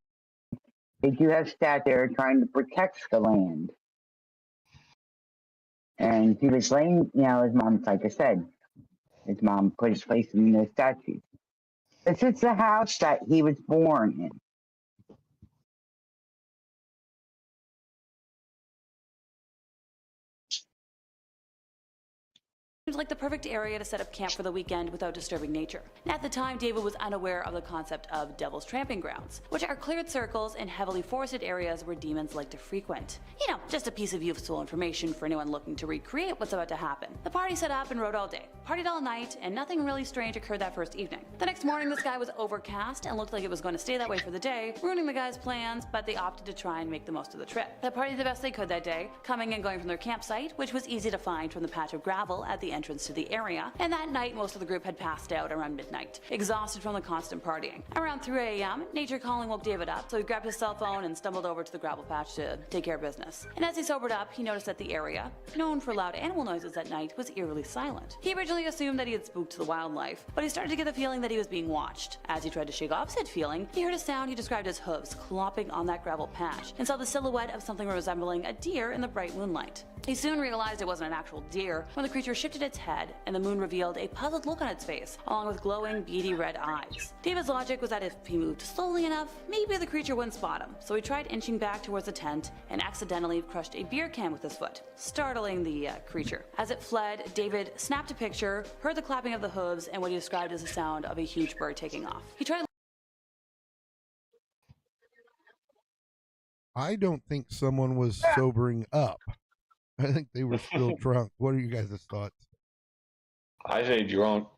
they do have stat there trying to protect the land. And he was laying, his mom, like I said, his mom put his place in the statue. This is the house that he was born in. Seems like the perfect area to set up camp for the weekend without disturbing nature. And at the time, David was unaware of the concept of Devil's Tramping Grounds, which are cleared circles in heavily forested areas where demons like to frequent. Just a piece of useful information for anyone looking to recreate what's about to happen. The party set up and rode all day, partied all night, and nothing really strange occurred that first evening. The next morning, the sky was overcast and looked like it was going to stay that way for the day, ruining the guys' plans, but they opted to try and make the most of the trip. They partied the best they could that day, coming and going from their campsite, which was easy to find from the patch of gravel at the entrance to the area, and that night most of the group had passed out around midnight, exhausted from the constant partying. Around 3 a.m., nature calling woke David up, so he grabbed his cell phone and stumbled over to the gravel patch to take care of business. And as he sobered up, he noticed that the area, known for loud animal noises at night, was eerily silent. He originally assumed that he had spooked the wildlife, but he started to get the feeling that he was being watched. As he tried to shake off said feeling, he heard a sound he described as hooves clopping on that gravel patch, and saw the silhouette of something resembling a deer in the bright moonlight. He soon realized it wasn't an actual deer when the creature shifted its head and the moon revealed a puzzled look on its face, along with glowing, beady red eyes. David's logic was that if he moved slowly enough, maybe the creature wouldn't spot him, so he tried inching back towards the tent and accidentally crushed a beer can with his foot, startling the creature. As it fled, David snapped a picture, heard the clapping of the hooves, and what he described as the sound of a huge bird taking off. He tried I don't think someone was sobering up. I think they were still drunk. What are you guys' thoughts? I say drunk.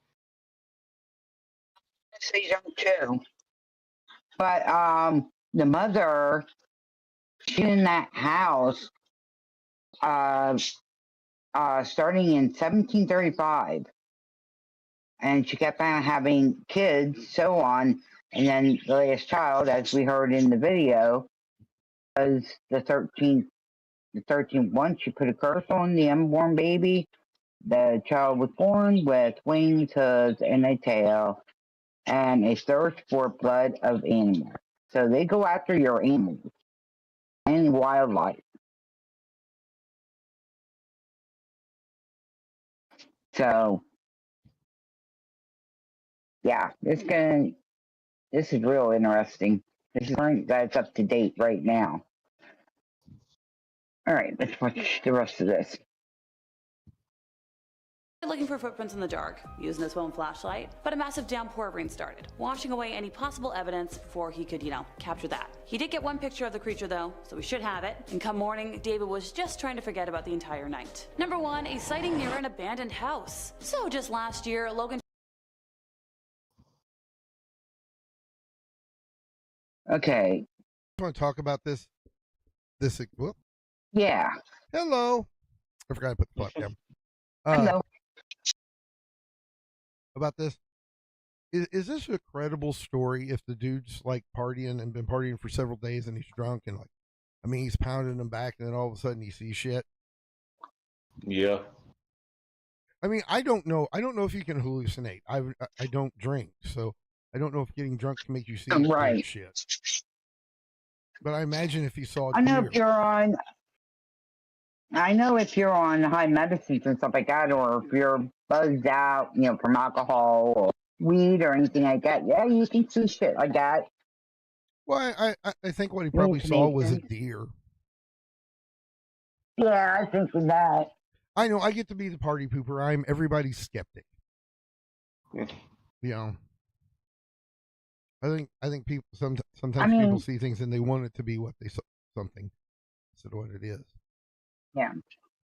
Say young too. But the mother, she in that house starting in 1735, and she kept on having kids, so on. And then the latest child, as we heard in the video, was the 13th. The 13th one. She put a curse on the unborn baby. The child was born with wings, hooves, and a tail, and a thirst for blood of animals. So they go after your animals and wildlife. So, yeah, this is real interesting. This is something that's up to date right now. All right, let's watch the rest of this. Looking for footprints in the dark, using his phone flashlight, but a massive downpour of rain started, washing away any possible evidence before he could, capture that. He did get one picture of the creature though, so we should have it. And come morning, David was just trying to forget about the entire night. Number 1, a sighting near an abandoned house. So just last year, Logan. Okay. Want to talk about this? Whoop. Yeah. Hello. I forgot to put the flap down. Hello. About this. Is this a credible story if the dude's like partying and been partying for several days and he's drunk and he's pounding them back and then all of a sudden he sees shit? Yeah. I mean, I don't know. I don't know if you can hallucinate. I don't drink, so I don't know if getting drunk can make you see Right. shit. But I imagine if you saw, I know if you're on high medicines and stuff like that, or if you're buzzed out, from alcohol or weed or anything like that, yeah, you can see shit like that. Well, I think what he probably saw was a deer. Yeah, I think with that. I know I get to be the party pooper. I'm everybody's skeptic. I think people sometimes people see things and they want it to be what they saw something instead of what it is. Yeah.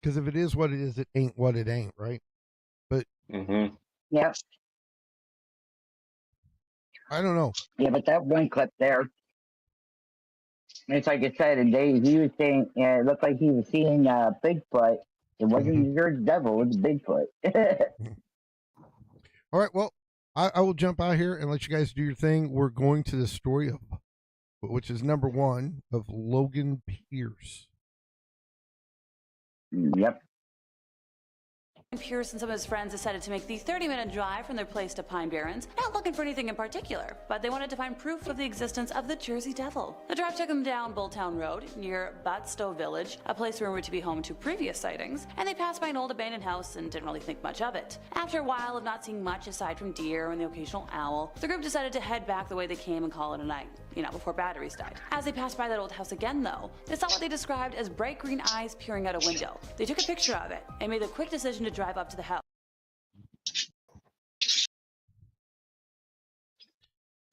Because if it is what it is, it ain't what it ain't, right? But Yep. I don't know. Yeah, but that one clip there, it's like I said, he was saying it looked like he was seeing Bigfoot. It wasn't your devil, it was Bigfoot. All right, well, I will jump out here and let you guys do your thing. We're going to the story of, which is number 1, of Logan Pierce. Yep. Pierce and some of his friends decided to make the 30-minute drive from their place to Pine Barrens, not looking for anything in particular, but they wanted to find proof of the existence of the Jersey Devil. The drive took them down Bulltown Road near Batstow Village, a place rumored to be home to previous sightings, and they passed by an old abandoned house and didn't really think much of it. After a while of not seeing much aside from deer and the occasional owl, the group decided to head back the way they came and call it a night, before batteries died. As they passed by that old house again though, they saw what they described as bright green eyes peering out a window. They took a picture of it and made the quick decision to drive up to the house.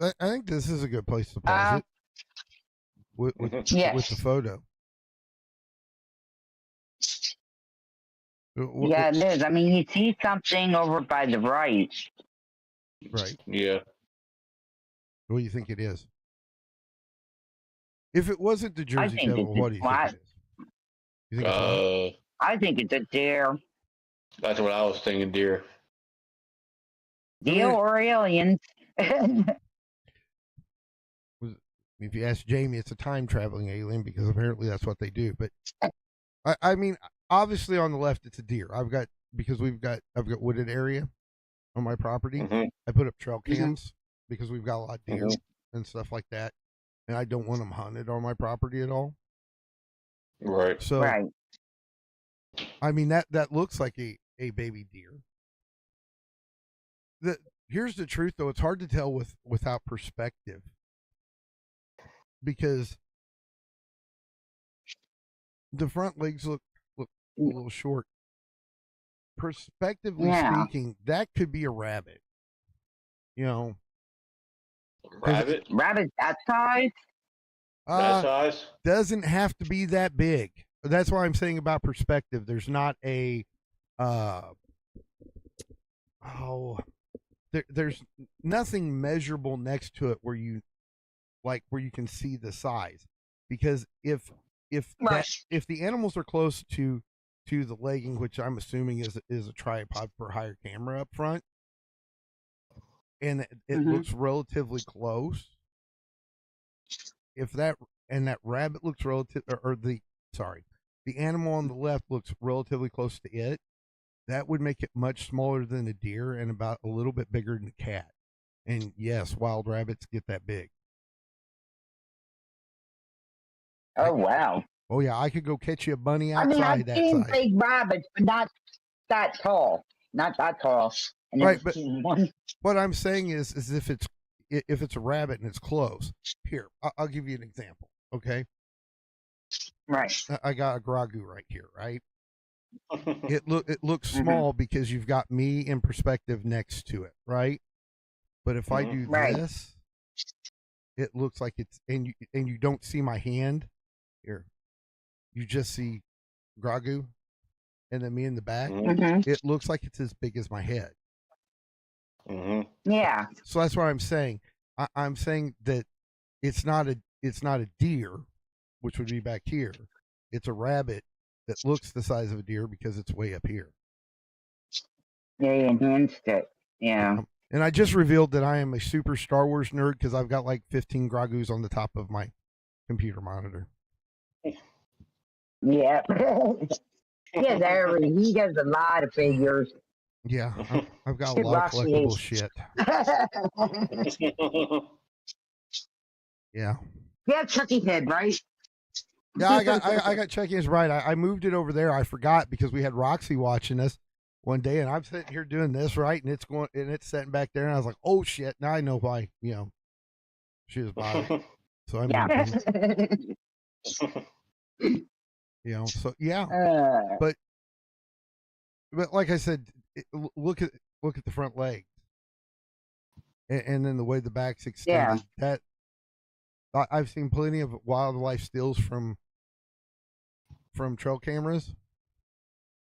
I think this is a good place to pause it with the photo. Yeah, it is. I mean, you see something over by the right. Right. Yeah. What do you think it is? If it wasn't the Jersey Devil, what do you think it is? You think it's I think it's a deer. That's what I was thinking, deer. Deer or aliens. If you ask Jamie, it's a time traveling alien because apparently that's what they do. But I mean, obviously on the left it's a deer. I've got wooded area on my property. I put up trail cams because we've got a lot of deer and stuff like that, and I don't want them hunted on my property at all. Right. So, I mean that looks like a baby deer. Here's the truth though, it's hard to tell without perspective. Because the front legs look a little short. Prospectively speaking, that could be a rabbit. Rabbit? Rabbit that size? That size? Doesn't have to be that big. That's why I'm saying about perspective. There's not a there's nothing measurable next to it where you like where you can see the size, because if Right. if the animals are close to the legging, which I'm assuming is a tripod for higher camera up front, and it Mhm. looks relatively close, if that rabbit looks relative, or the animal on the left looks relatively close to it, that would make it much smaller than a deer and about a little bit bigger than a cat. And yes, wild rabbits get that big. Oh wow. Oh yeah, I could go catch you a bunny I mean, I've outside that seen size. big rabbits, but not that tall. Not that tall. I never Right, but- seen one. What I'm saying is if it's a rabbit and it's close. Here, I'll give you an example. Okay, Right. I got a gragu right here. Right, it looks Mhm. small because you've got me in perspective next to it. Right, but if I do Right. this, it looks like it's and you don't see my hand here. You just see gragu, and then me in the back. Mhm. It looks like it's as big as my head. Yeah. So that's what I'm saying. I'm saying that it's not a deer, which would be back here. It's a rabbit that looks the size of a deer because it's way up here. They enhanced it. Yeah. And I just revealed that I am a super Star Wars nerd because I've got like 15 Gragus on the top of my computer monitor. Yeah. He does a lot of figures. Yeah, I've got a It lot of rocks collectible me. shit. Yeah, Yeah. Chucky head, right? Yeah, I got check-ins right. I moved it over there. I forgot because we had Roxy watching us one day, and I'm sitting here doing this right, and it's sitting back there, and I was like, oh shit! Now I know why. She was bothered. So I moved them. So yeah. But like I said, look at the front legs, and then the way the back's extended. That I've seen plenty of wildlife stills from trail cameras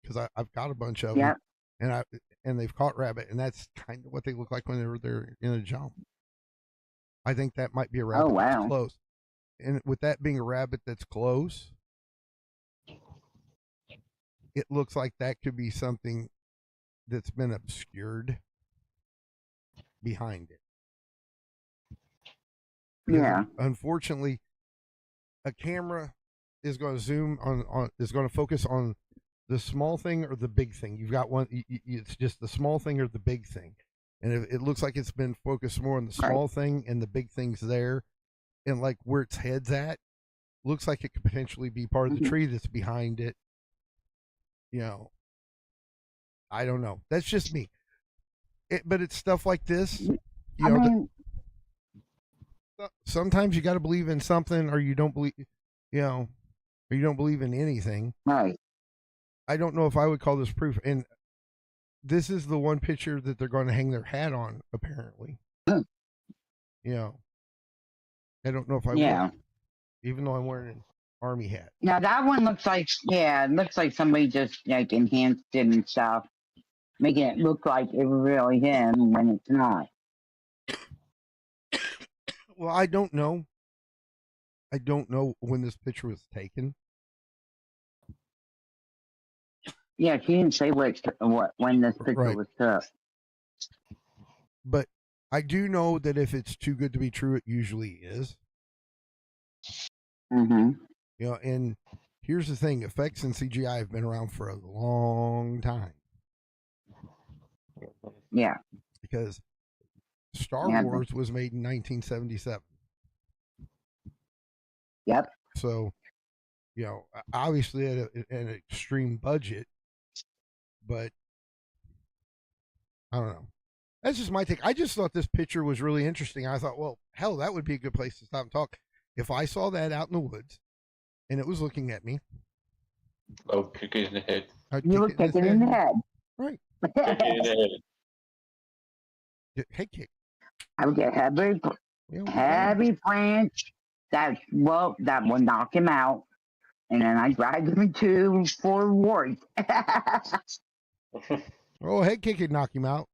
because I've got a bunch of them, and they've caught rabbit, and that's kind of what they look like when they're in a jump. I think that might be a rabbit that's close, and with that being a rabbit that's close, it looks like that could be something that's been obscured behind it. Because unfortunately, a camera is going to zoom is going to focus on the small thing or the big thing. You've got one. It's just the small thing or the big thing, and it looks like it's been focused more on the small thing and the big thing's there, and like where its head's at, looks like it could potentially be part of the tree that's behind it. I don't know. That's just me. But it's stuff like this. Sometimes you got to believe in something, or you don't believe, or you don't believe in anything. Right. I don't know if I would call this proof. And this is the one picture that they're going to hang their hat on, apparently. I don't know if I would, even though I'm wearing an army hat. Now that one looks like, it looks like somebody just like enhanced it and stuff, making it look like it was really him when it's not. Well, I don't know. I don't know when this picture was taken. Yeah, she didn't say when this picture was took. But I do know that if it's too good to be true, it usually is. Mm-hmm. And here's the thing: effects and CGI have been around for a long time. Yeah. Because Star Wars was made in 1977. Yep. So, obviously at an extreme budget, but I don't know. That's just my take. I just thought this picture was really interesting. I thought, well, hell, that would be a good place to stop and talk. If I saw that out in the woods and it was looking at me, oh, kick it in the head. You were kicking in the head. Right. Kick it in the head. Head kick. I would get heavy branch that will knock him out, and then I drag him to Fort Worth. Oh, head kick could knock him out.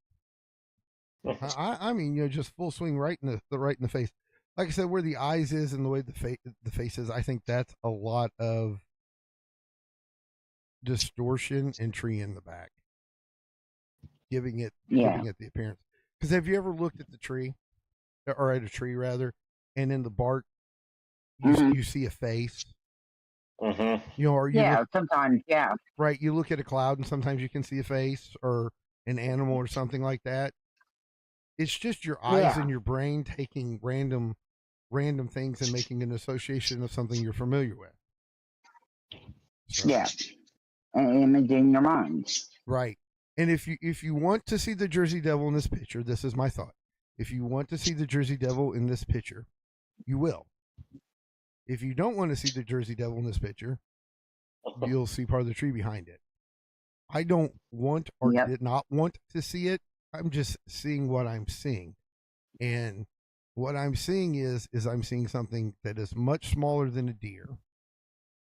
I mean, just full swing right in the face. like I said, where the eyes is and the way the face is, I think that's a lot of distortion and tree in the back, giving it the appearance. Because have you ever looked at the tree, or at a tree rather, and in the bark you see a face? You know, or you look, sometimes, right? You look at a cloud and sometimes you can see a face or an animal or something like that. It's just your eyes and your brain taking random things and making an association of something you're familiar with. So, an image in your mind. right. And if you want to see the Jersey Devil in this picture, this is my thought. If you want to see the Jersey Devil in this picture, you will. If you don't want to see the Jersey Devil in this picture, you'll see part of the tree behind it. I don't want or did not want to see it. I'm just seeing what I'm seeing. And what I'm seeing is I'm seeing something that is much smaller than a deer.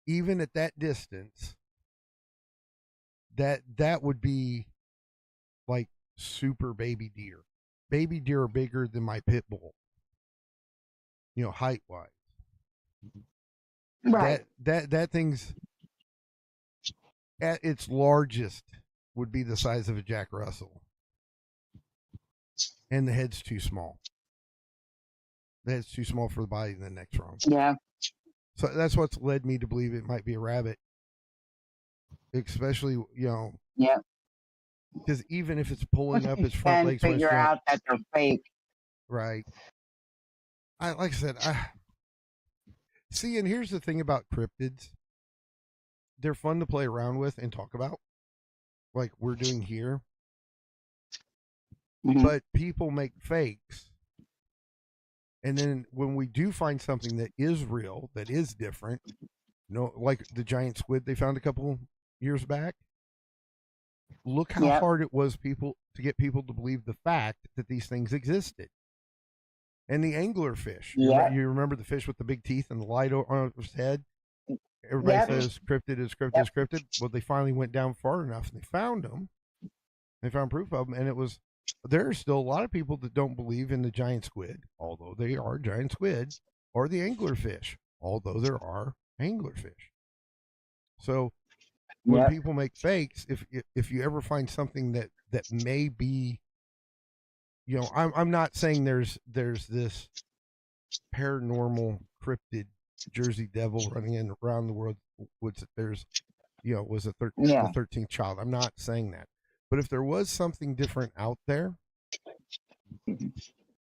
Even at that distance, that would be like super baby deer. Baby deer are bigger than my pit bull, you know, height wise. Right. That thing's at its largest would be the size of a Jack Russell. And the head's too small. The head's too small for the body and the neck's wrong. Yeah. So that's what's led me to believe it might be a rabbit. Especially, you know. Yeah. Because even if it's pulling up its front legs, when it's figure out that they're fake. right. Like I said, see, and here's the thing about cryptids. They're fun to play around with and talk about, like we're doing here. But people make fakes. And then when we do find something that is real, that is different, you know, like the giant squid they found a couple years back. Look how hard it was to get people to believe the fact that these things existed. And the anglerfish. You remember the fish with the big teeth and the light on its head? Everybody says cryptid is cryptid is cryptid. Well, they finally went down far enough and they found them. They found proof of them, and it was. There are still a lot of people that don't believe in the giant squid, although they are giant squid, or the anglerfish, although there are anglerfish. So when people make fakes, if you ever find something that may be, you know, I'm not saying there's this paranormal cryptid Jersey Devil running in around the world. There's, you know, was the 13th child. I'm not saying that. But if there was something different out there,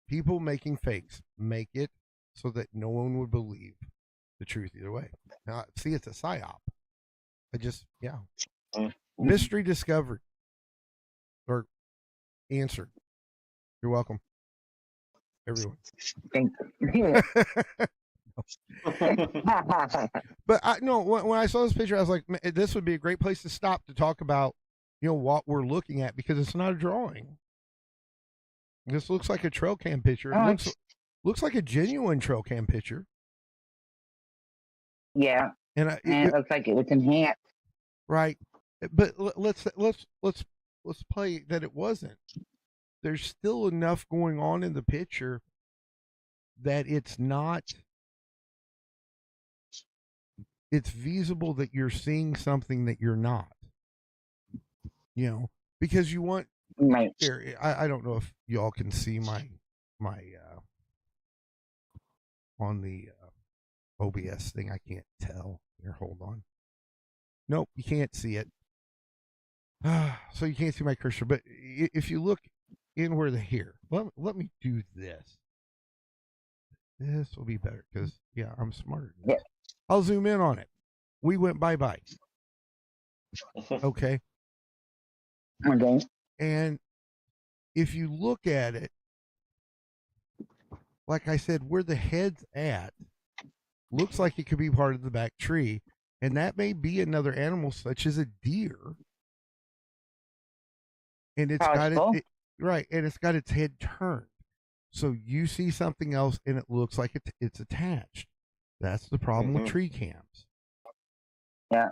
people making fakes make it so that no one would believe the truth either way. Now, see, it's a psyop. Mystery discovered or answered. You're welcome, everyone. Thank you. But when I saw this picture, I was like, this would be a great place to stop to talk about, you know, what we're looking at, because it's not a drawing. This looks like a trail cam picture. It looks like a genuine trail cam picture. Yeah. And it looks like it was enhanced. Right. But let's play that it wasn't. There's still enough going on in the picture that it's feasible that you're seeing something that you're not. You know, because you want here, I don't know if y'all can see my on the OBS thing. I can't tell. Here, hold on. Nope, you can't see it. So you can't see my cursor. But if you look in where the here, let me do this. This will be better because I'm smarter than this. I'll zoom in on it. We went bye-bye. Okay. Okay. And if you look at it, like I said, where the head's at, looks like it could be part of the back tree. And that may be another animal such as a deer. And it's got right, and it's got its head turned. So you see something else and it looks like it's attached. That's the problem with tree cams. Yeah.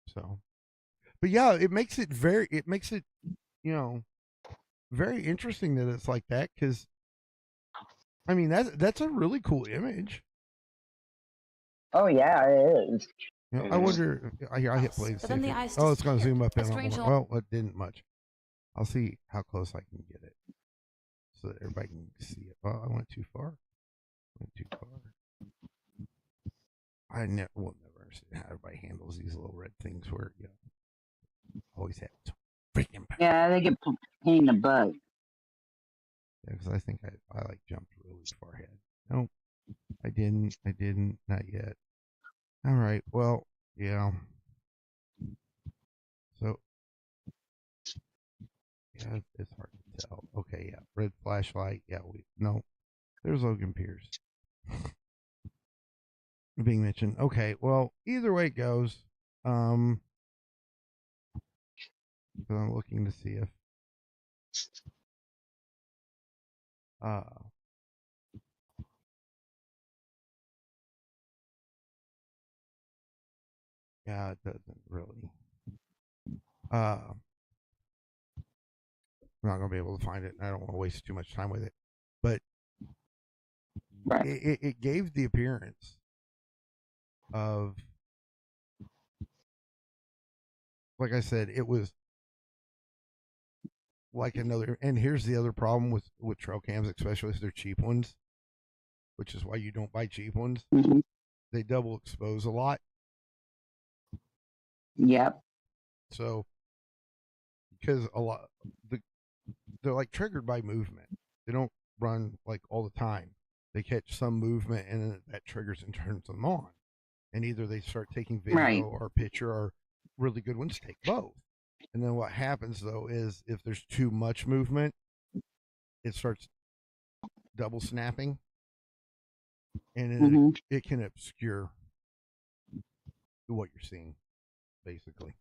So, but yeah, it makes it very interesting that it's like that, because I mean, that's a really cool image. Oh yeah, it is. You know, I wonder. I hit play. To But see then if the it- ice oh, it's going to zoom up in. strange On, well, it didn't much. I'll see how close I can get it, so that everybody can see it. Oh, I went too far. Went too far. I will never understand how everybody handles these little red things where always have freaking power. Yeah, they get pain in the butt. Yeah, because I think I like jumped really far ahead. No, I didn't. Not yet. All right. Well, yeah. So, yeah, it's hard to tell. Okay, yeah. Red flashlight. Yeah, there's Logan Pierce being mentioned. Okay, well, either way it goes, so I'm looking to see if yeah, it doesn't really. I'm not gonna be able to find it, and I don't want to waste too much time with it. But Right. it gave the appearance of, like I said, it was like another. And here's the other problem with trail cams, especially if they're cheap ones, which is why you don't buy cheap ones. Mm-hmm. They double expose a lot. Yep. So, because they're like triggered by movement. They don't run like all the time. They catch some movement and then that triggers and turns them on. And either they start taking video Right. or picture, or really good ones take both. And then what happens though is if there's too much movement, it starts double snapping, and Mm-hmm. it can obscure what you're seeing, basically.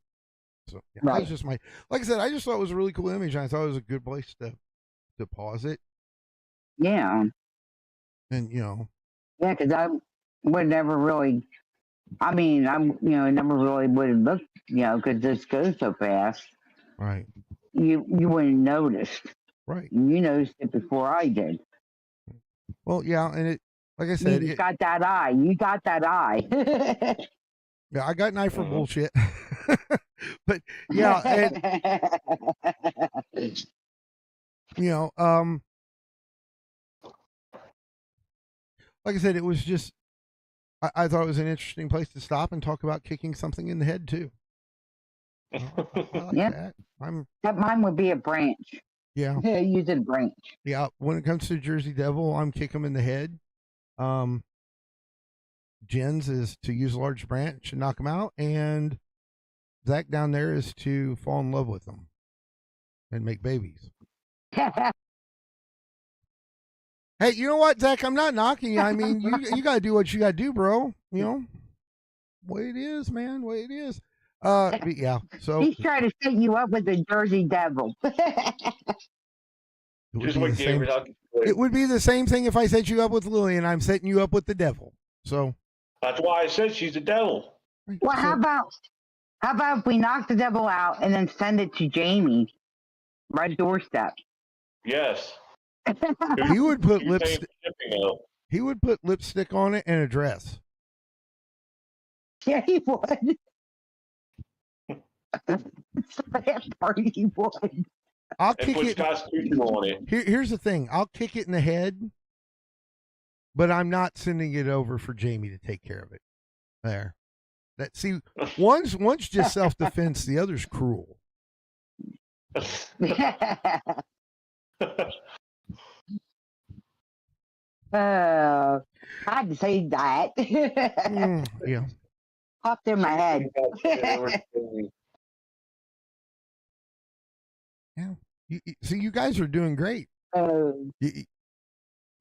So yeah, that Right. was just like I said, I just thought it was a really cool image. And I thought it was a good place to pause it, Yeah. and Yeah, because I would never really. I mean, never really would have looked, because this goes so fast. right, You wouldn't notice. right. You noticed it before I did. Well, yeah, and it, like I said, You got that eye. You got that eye. yeah, I got an eye for bullshit, but yeah, and like I said, it was just I thought it was an interesting place to stop and talk about kicking something in the head too. I like Yeah. that. Mine would be a branch. Yeah, Use a branch. yeah. When it comes to Jersey Devil, I'm kick him in the head. Jen's is to use a large branch and knock him out, and Zach down there is to fall in love with them and make babies. Hey, you know what, Zach? I'm not knocking you. I mean, you got to do what you got to do, bro. Way it is, man. Way it is. But yeah. So He's trying to set you up with the Jersey Devil. Just like David Huckins. it would be the same thing if I set you up with Lillian. I'm setting you up with the devil. So That's why I said she's a devil. Well, how about if we knock the devil out and then send it to Jamie, right doorstep? Yes. he would put You're paying lipstick. for shipping, though. He would put lipstick on it and a dress. Yeah, he would. That part he would. I'll And kick put it. constitutional on it. Here's the thing. I'll kick it in the head, but I'm not sending it over for Jamie to take care of it. There. One's just self defense. The other's cruel. I'd say that. Yeah. Popped in my head. Yeah. See, you guys are doing great. Oh, You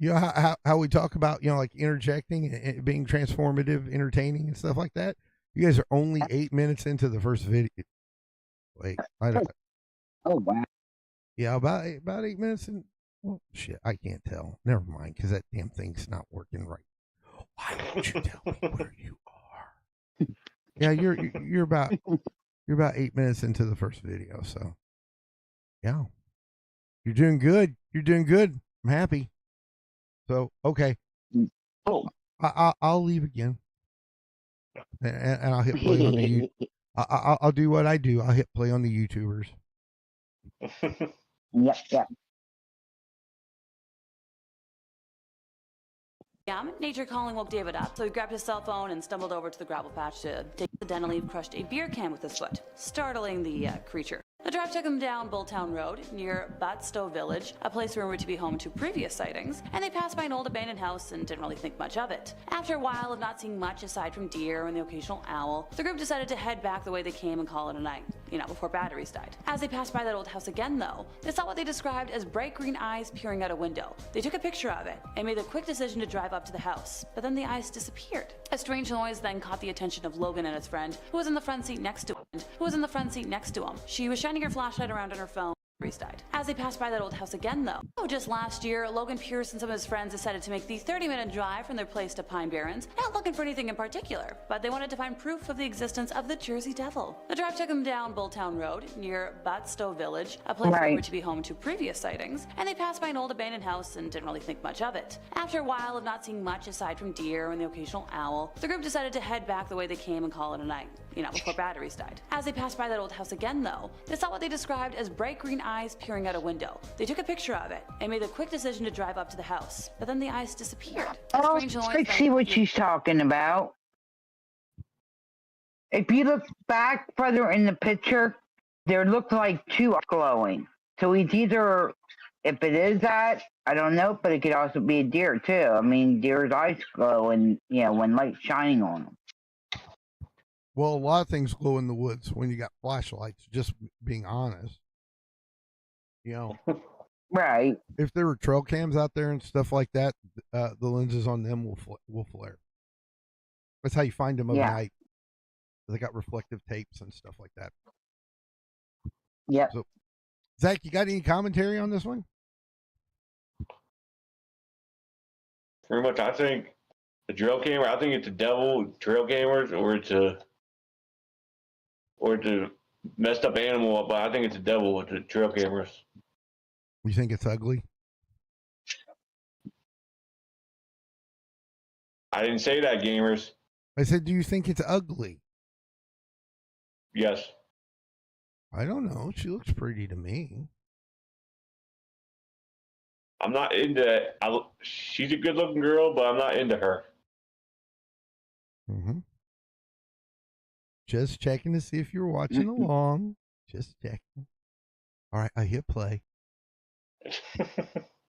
know how we talk about like interjecting and being transformative, entertaining, and stuff like that. You guys are only 8 minutes into the first video. Wait, I don't. oh wow. Yeah, about 8 minutes and well, shit, I can't tell. Never mind, because that damn thing's not working right. Why don't you tell me where you are? Yeah, you're about 8 minutes into the first video, so yeah, you're doing good. You're doing good. I'm happy. So okay, Oh. I'll leave again, and I'll hit play on the I'll do what I do. I'll hit play on the YouTubers. Yep. Nature calling woke David up, so he grabbed his cell phone and stumbled over to the gravel patch to accidentally crushed a beer can with his foot, startling the creature. The drive took him down Bulltown Road near Batstow Village, a place rumored to be home to previous sightings, and they passed by an old abandoned house and didn't really think much of it. After a while of not seeing much aside from deer and the occasional owl, the group decided to head back the way they came and call it a night, before batteries died. As they passed by that old house again, though, they saw what they described as bright green eyes peering out a window. They took a picture of it and made the quick decision to drive up to the house, but then the eyes disappeared. A strange noise then caught the attention of Logan and his friend, who was in the front seat next to him. She was shining her flashlight around on her phone. Died. As they passed by that old house again, though. Just last year, Logan Pierce and some of his friends decided to make the 30-minute drive from their place to Pine Barrens, not looking for anything in particular, but they wanted to find proof of the existence of the Jersey Devil. The drive took them down Bulltown Road near Batstow Village, a place rumored to be home to previous sightings, and they passed by an old abandoned house and didn't really think much of it. After a while of not seeing much aside from deer and the occasional owl, the group decided to head back the way they came and call it a night, before batteries died. As they passed by that old house again, though, they saw what they described as bright green eyes peering out a window. They took a picture of it and made the quick decision to drive up to the house, but then the eyes disappeared. Oh, I see what she's talking about. If you look back further in the picture, there look like two are glowing. So it's either, if it is that, I don't know, but it could also be a deer too. I mean, deer's eyes glow and, when light's shining on them. Well, a lot of things glow in the woods when you got flashlights, just being honest. Right. If there were trail cams out there and stuff like that, the lenses on them will flare. That's how you find them at night. They got reflective tapes and stuff like that. Yep. So, Zach, you got any commentary on this one? Pretty much, I think the trail camera. I think it's a devil trail cameras, or it's a messed up animal. But I think it's a devil with the trail cameras. You think it's ugly? I didn't say that, gamers. I said, do you think it's ugly? Yes. I don't know. She looks pretty to me. I'm not into. She's a good-looking girl, but I'm not into her. Mm-hmm. Just checking to see if you're watching along. Just checking. All right, I hit play.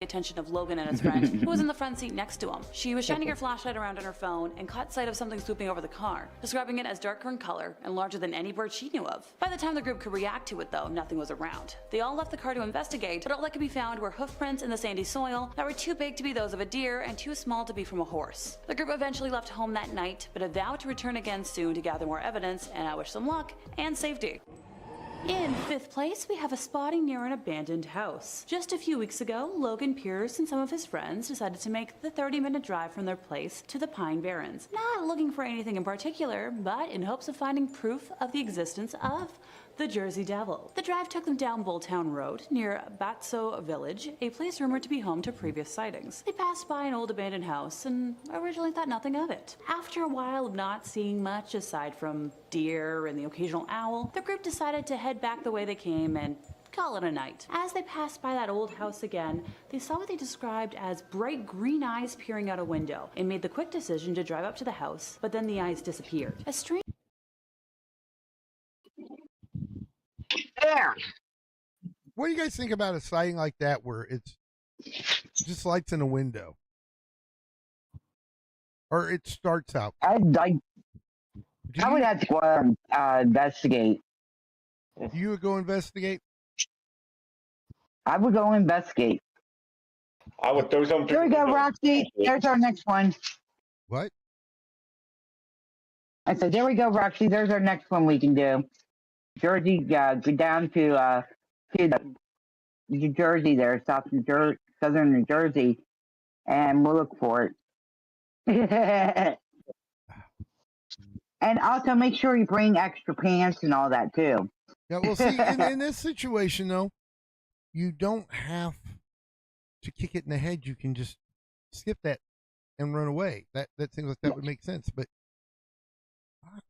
Attention of Logan and his friend, who was in the front seat next to him. She was shining her flashlight around on her phone and caught sight of something swooping over the car, describing it as darker in color and larger than any bird she knew of. By the time the group could react to it, though, nothing was around. They all left the car to investigate, but all that could be found were hoof prints in the sandy soil that were too big to be those of a deer and too small to be from a horse. The group eventually left home that night, but had vowed to return again soon to gather more evidence, and I wish them luck and safety. In fifth place, we have a spotting near an abandoned house. Just a few weeks ago, Logan Pierce and some of his friends decided to make the 30-minute drive from their place to the Pine Barrens. Not looking for anything in particular, but in hopes of finding proof of the existence of the Jersey Devil. The drive took them down Bulltown Road near Batstow Village, a place rumored to be home to previous sightings. They passed by an old abandoned house and originally thought nothing of it. After a while of not seeing much aside from deer and the occasional owl, the group decided to head back the way they came and call it a night. As they passed by that old house again, they saw what they described as bright green eyes peering out a window and made the quick decision to drive up to the house, but then the eyes disappeared. A strange There. What do you guys think about a sighting like that where it's just lights in a window? Or it starts out? I would have to go investigate. You would go investigate? I would go investigate. I would throw something. There we go, Roxy. There's our next one. What? I said, there we go, Roxy. There's our next one we can do. Jersey, go down to New Jersey there, southern New Jersey, and we'll look for it. And also make sure you bring extra pants and all that too. Yeah, well, see, in this situation, though, you don't have to kick it in the head. You can just skip that and run away. That seems like that would make sense. But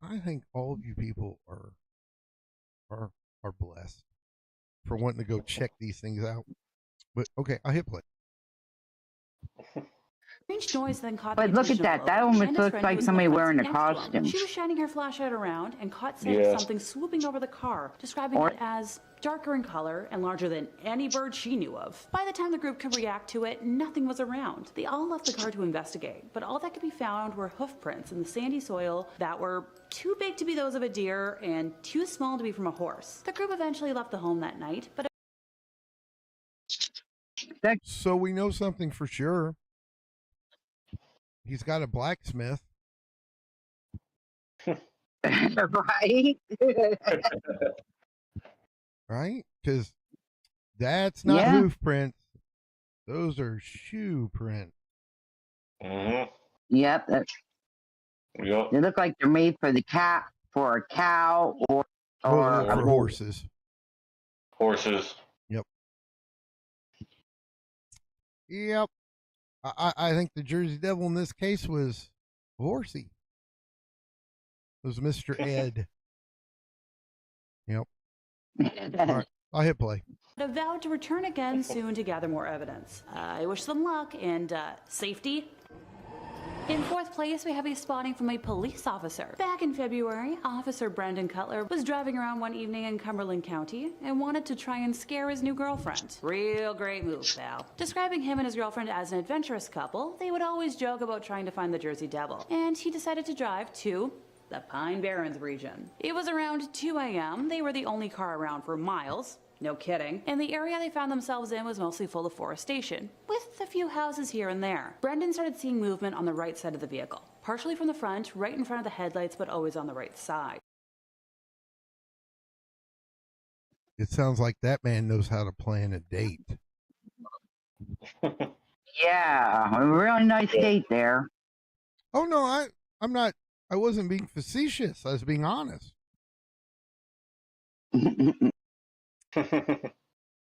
I think all of you people are blessed for wanting to go check these things out. But okay, I'll hit play. Strange noise then caught But the look at attention of that. That Owen. almost Shanda's looks friend like was somebody in the wearing a next to him. costume. She was shining her flashlight around and caught sight of Yeah. something swooping over the car, describing it as darker in color and larger than any bird she knew of. By the time the group could react to it, nothing was around. They all left the car to investigate, but all that could be found were hoof prints in the sandy soil that were too big to be those of a deer and too small to be from a horse. The group eventually left the home that night, but So we know something for sure. He's got a blacksmith. Right? Right? Because that's not Yeah. hoof prints. Those are shoe prints. Mm-hmm. Yep. Yep. They look like they're made for the cat, for a cow, or For a horse. horses. Horses. Yep. I think the Jersey Devil in this case was horsey. It was Mr. Ed. Yep. All right. I'll hit play. vowed to return again soon to gather more evidence. I wish them luck and safety. In fourth place, we have a spotting from a police officer. Back in February, Officer Brendan Cutler was driving around one evening in Cumberland County and wanted to try and scare his new girlfriend. Real great move, pal. Describing him and his girlfriend as an adventurous couple, they would always joke about trying to find the Jersey Devil. And he decided to drive to the Pine Barrens region. It was around 2 a.m. They were the only car around for miles. No kidding. And the area they found themselves in was mostly full of forestation, with a few houses here and there. Brendan started seeing movement on the right side of the vehicle, partially from the front, right in front of the headlights, but always on the right side. It sounds like that man knows how to plan a date. Yeah, a really nice date there. Oh no, I'm not. I wasn't being facetious. I was being honest.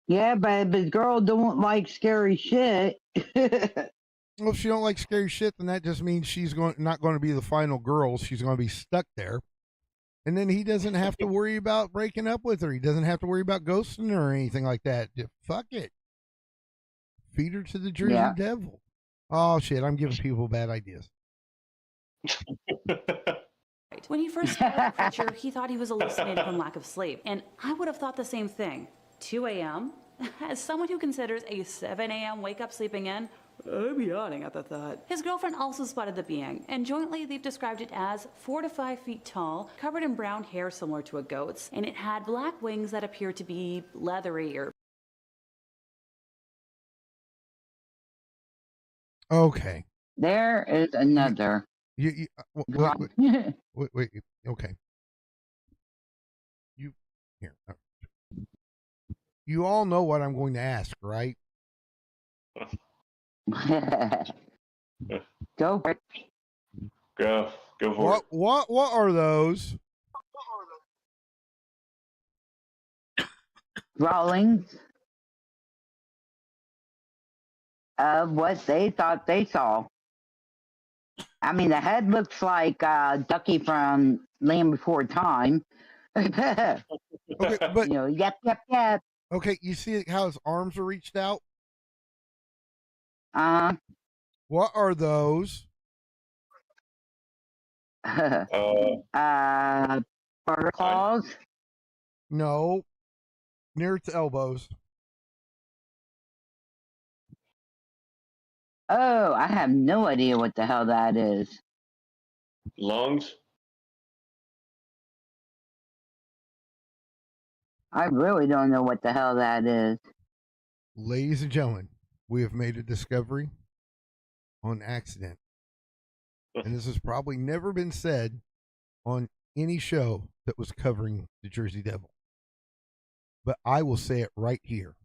Yeah, but if the girl don't like scary shit. Well, if she don't like scary shit, then that just means she's not going to be the final girl. She's going to be stuck there. And then he doesn't have to worry about breaking up with her. He doesn't have to worry about ghosting her or anything like that. Just fuck it. Feed her to the Jersey Devil. Oh, shit. I'm giving people bad ideas. When he first saw the creature, he thought he was hallucinating from lack of sleep. And I would have thought the same thing. 2 a.m.? As someone who considers a 7 a.m. wake up sleeping in, I'm yawning at the thought. His girlfriend also spotted the being, and jointly they've described it as 4 to 5 feet tall, covered in brown hair similar to a goat's, and it had black wings that appeared to be leathery or... Okay. There is another. Wait. Okay. Here. You all know what I'm going to ask, right? Go for it. Go for it. What are those? Drawings of what they thought they saw. I mean, the head looks like Ducky from Land Before Time. Okay, but You know, yep. okay, you see how his arms are reached out? What are those? Bird claws. No. Near its elbows. Oh, I have no idea what the hell that is. Lungs. I really don't know what the hell that is. Ladies and gentlemen, we have made a discovery on accident. And this has probably never been said on any show that was covering the Jersey Devil. But I will say it right here.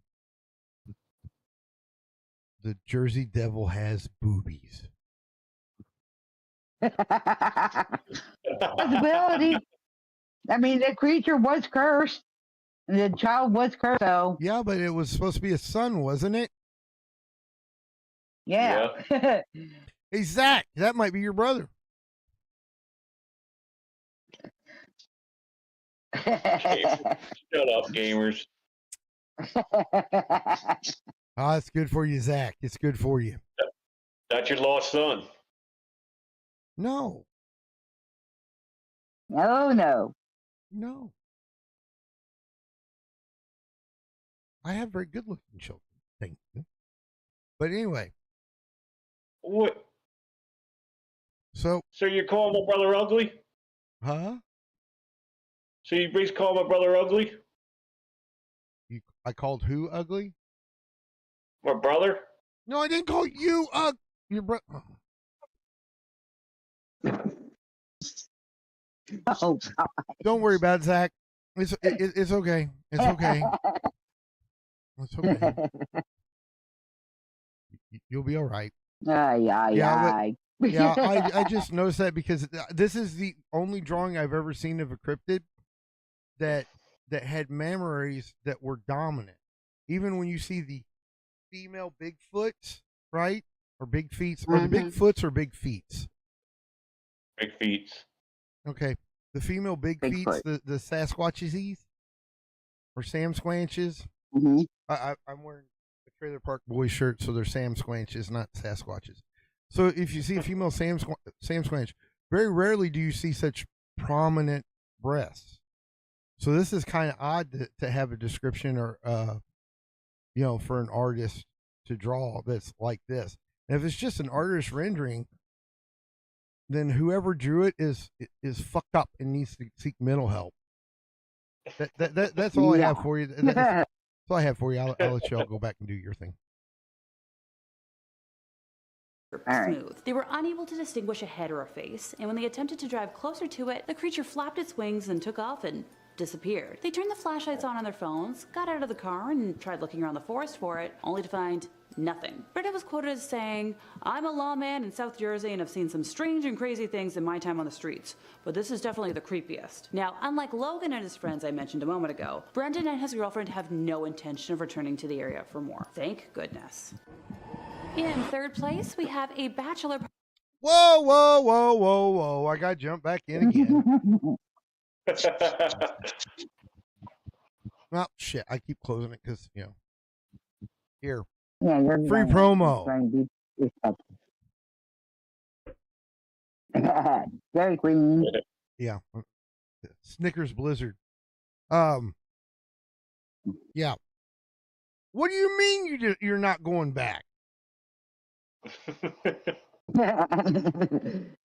The Jersey Devil has boobies. Possibility. I mean, the creature was cursed. The child was cursed, so. Yeah, but it was supposed to be a son, wasn't it? Yeah. Hey, Zach, that might be your brother. Shut up, gamers. Ah, it's good for you, Zach. It's good for you. That's your lost son. No, Oh no. no. I have very good looking children. Thank you. But anyway, What? so, So you call my brother ugly? huh? So you please call my brother ugly? I called who ugly? My brother? No, I didn't call you your brother. Oh God. Don't worry about it, Zach. It's okay. It's okay. It's okay. You'll be all right. Ay, ay, Yeah, ay. Yeah, I just noticed that because this is the only drawing I've ever seen of a cryptid that had memories that were dominant. Even when you see the female Bigfoots, right? Or big feets, or the Bigfoots or big feets. Big feet. Okay. The female big feets, Bigfoot. the Sasquatches or Sam Squanches. Mm-hmm. I'm wearing a Trailer Park Boys shirt, so they're Sam Squanches, not Sasquatches. So if you see a female Sam Squanch, very rarely do you see such prominent breasts. So this is kind of odd to have a description or, for an artist to draw that's like this. And if it's just an artist rendering, then whoever drew it is fucked up and needs to seek mental help. That's all I have for you. That's all I have for you. I'll let y'all go back and do your thing. Smooth. They were unable to distinguish a head or a face, and when they attempted to drive closer to it, the creature flapped its wings and took off and disappeared. They turned the flashlights on their phones, got out of the car, and tried looking around the forest for it, only to find nothing. Britta was quoted as saying, "I'm a lawman in South Jersey and have seen some strange and crazy things in my time on the streets, but this is definitely the creepiest." Now, unlike Logan and his friends I mentioned a moment ago, Brendan and his girlfriend have no intention of returning to the area for more. Thank goodness. In third place, we have a bachelor. Whoa, whoa, whoa, whoa, whoa. I got to jump back in again. Well, shit. I keep closing it because, here. Yeah, you're Free promo. Very green. Yeah. Snickers Blizzard. Yeah. What do you mean you're not going back?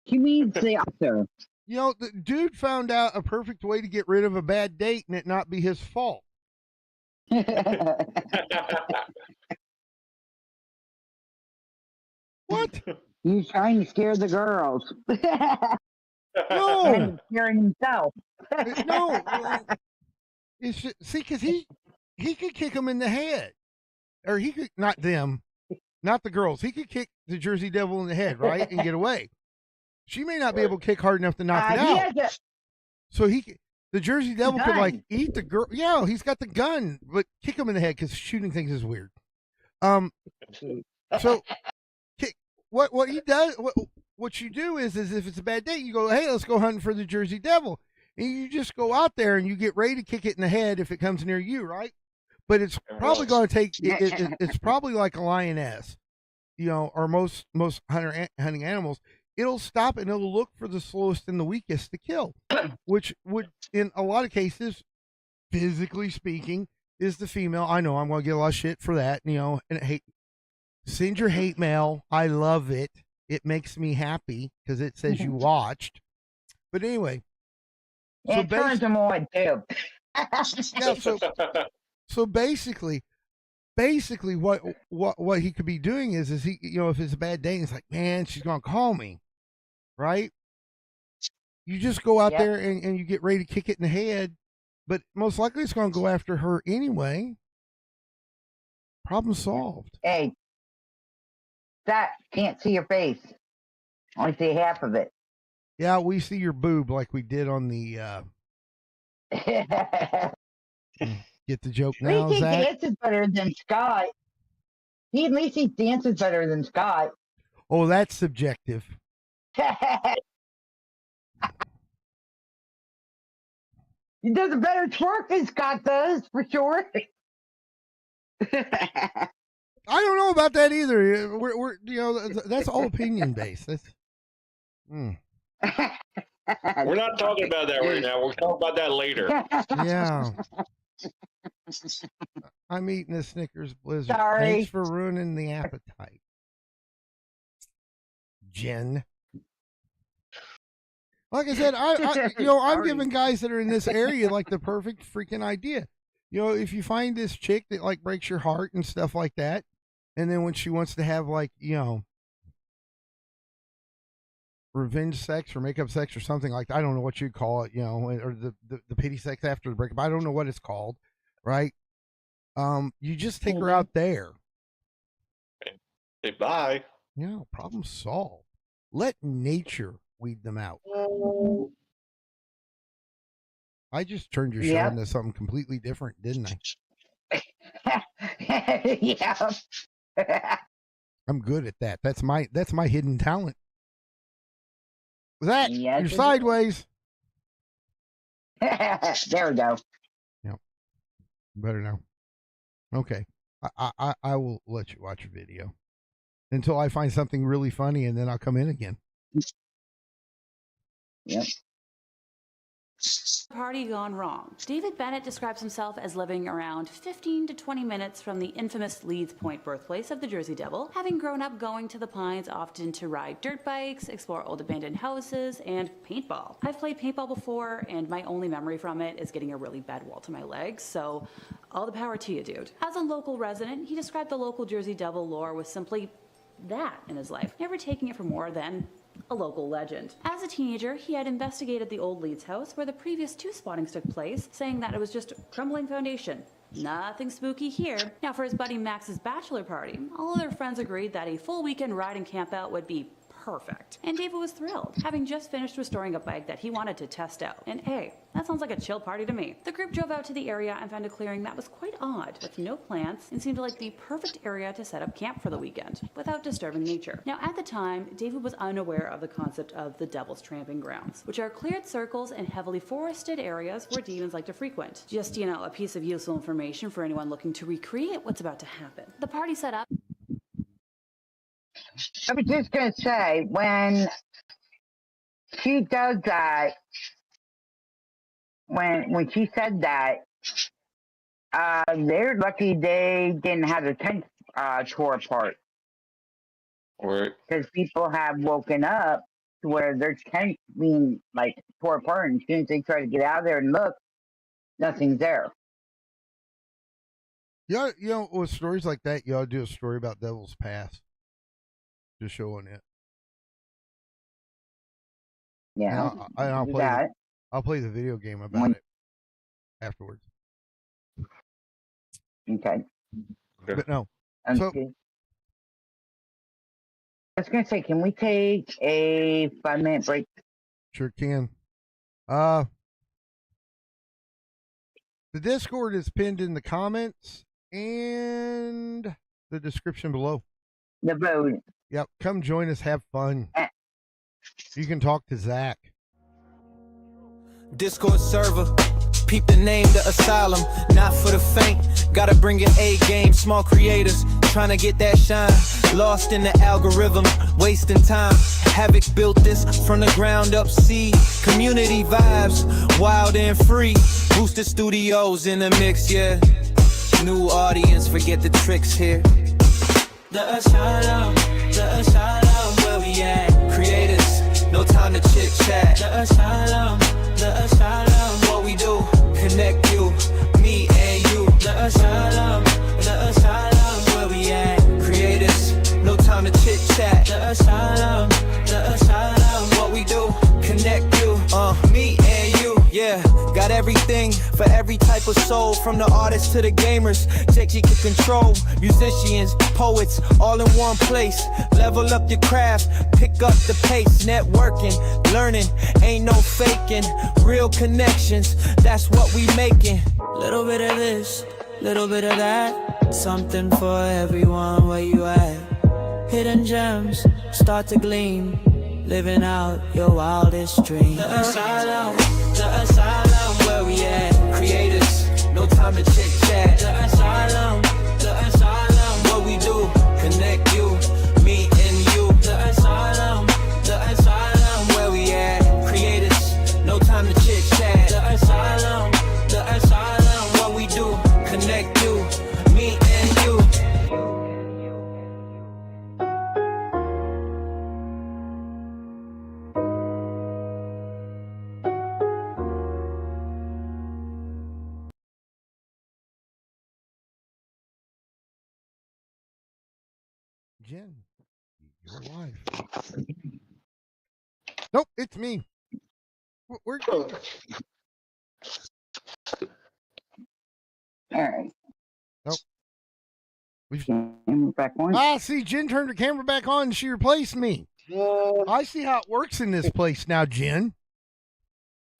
He means the author. The dude found out a perfect way to get rid of a bad date and it not be his fault. What? He's trying to scare the girls. No. And scaring himself. No. It's just, see, because he could kick them in the head. Or he could, not them, not the girls. He could kick the Jersey Devil in the head, right? And get away. She may not be able to kick hard enough to knock it out. So the Jersey Devil could like eat the girl. Yeah, he's got the gun, but kick him in the head because shooting things is weird. So what he does, what you do is if it's a bad day, you go, hey, let's go hunting for the Jersey Devil, and you just go out there and you get ready to kick it in the head if it comes near you, right? But it's probably going to take. It's probably like a lioness, or most hunting animals. It'll stop and it'll look for the slowest and the weakest to kill, which would, in a lot of cases, physically speaking, is the female. I know I'm going to get a lot of shit for that, and send your hate mail. I love it. It makes me happy because it says you watched. But anyway. It turns them on too. Yeah, so basically what he could be doing is he, if it's a bad day, it's like, man, she's going to call me, right? You just go out there and you get ready to kick it in the head, but most likely it's going to go after her anyway. Problem solved. Hey, that can't see your face. Only see half of it. Yeah, we see your boob like we did on the, get the joke now, We think Zach? this is better than Scott. He at least he dances better than Scott. Oh, that's subjective. He does a better twerk than Scott does, for sure. I don't know about that either. We're that's all opinion based. That's. We're not talking about that right now. We'll talk about that later. Yeah. I'm eating a Snickers Blizzard. Sorry. Thanks for ruining the appetite, Jen. Like I said, I'm giving guys that are in this area like the perfect freaking idea. If you find this chick that like breaks your heart and stuff like that, and then when she wants to have like, revenge sex or makeup sex or something like that, I don't know what you'd call it, or the pity sex after the breakup. I don't know what it's called, right? You just take her out there. Say bye. Yeah, problem solved. Let nature weed them out. I just turned your show into something completely different, didn't I? Yeah. I'm good at that. That's my hidden talent. That Yes, you're sideways. There we go. Yep. Better now. Okay. I will let you watch a video until I find something really funny, and then I'll come in again. Yep. Party gone wrong. David Bennett describes himself as living around 15 to 20 minutes from the infamous Leeds Point birthplace of the Jersey Devil, having grown up going to the Pines often to ride dirt bikes, explore old abandoned houses, and paintball. I've played paintball before, and my only memory from it is getting a really bad wall to my legs, so all the power to you, dude. As a local resident, he described the local Jersey Devil lore with simply that in his life, never taking it for more than a local legend. As a teenager, he had investigated the old Leeds house where the previous 2 spottings took place, saying that it was just a crumbling foundation. Nothing spooky here. Now for his buddy Max's bachelor party, all of their friends agreed that a full weekend ride and camp out would be perfect. And David was thrilled, having just finished restoring a bike that he wanted to test out. And hey, that sounds like a chill party to me. The group drove out to the area and found a clearing that was quite odd, with no plants, and seemed like the perfect area to set up camp for the weekend, without disturbing nature. Now at the time, David was unaware of the concept of the Devil's Tramping Grounds, which are cleared circles in heavily forested areas where demons like to frequent. Just, a piece of useful information for anyone looking to recreate what's about to happen. The party set up. I was just going to say, when she does that, when she said that, they're lucky they didn't have the tent tore apart. Right. Because people have woken up to where their tent being like tore apart, and as soon as they try to get out of there and look, nothing's there. Yeah, with stories like that, you ought to do a story about Devil's Pass. Just showing it. Yeah, I'll play that. I'll play the video game about it afterwards. Okay. But no. So, I was going to say, can we take a 5-minute break? Sure can. The Discord is pinned in the comments and the description below. The vote. Yep. Come join us. Have fun. You can talk to Zach. Discord server. Peep the name, the asylum. Not for the faint. Gotta bring an A game. Small creators trying to get that shine. Lost in the algorithm. Wasting time. Havoc built this from the ground up. See community vibes. Wild and free. Booster Studios in the mix, yeah. New audience. Forget the tricks here. The asylum, where we at? Creators, no time to chit chat. The asylum, what we do? Connect you, me and you. The asylum, where we at? Creators, no time to chit chat. The asylum, what we do? Connect you, me and you. Yeah, got everything for every type of soul, from the artists to the gamers. JG can control musicians, poets, all in one place. Level up your craft, pick up the pace. Networking, learning, ain't no faking. Real connections, that's what we making. Little bit of this, little bit of that. Something for everyone, where you at? Hidden gems start to gleam, living out your wildest dreams. The asylum, where we at? Creators, no time to chit chat. The asylum, what we do, connect you, me and you. The asylum, where we at? Creators, no time to chit chat. The asylum, what we do, connect you, me and you. Jen, you're alive. Nope, it's me. We're All right. we've, And back on. see, Jen turned her camera back on and she replaced me. I see how it works in this place now, Jen.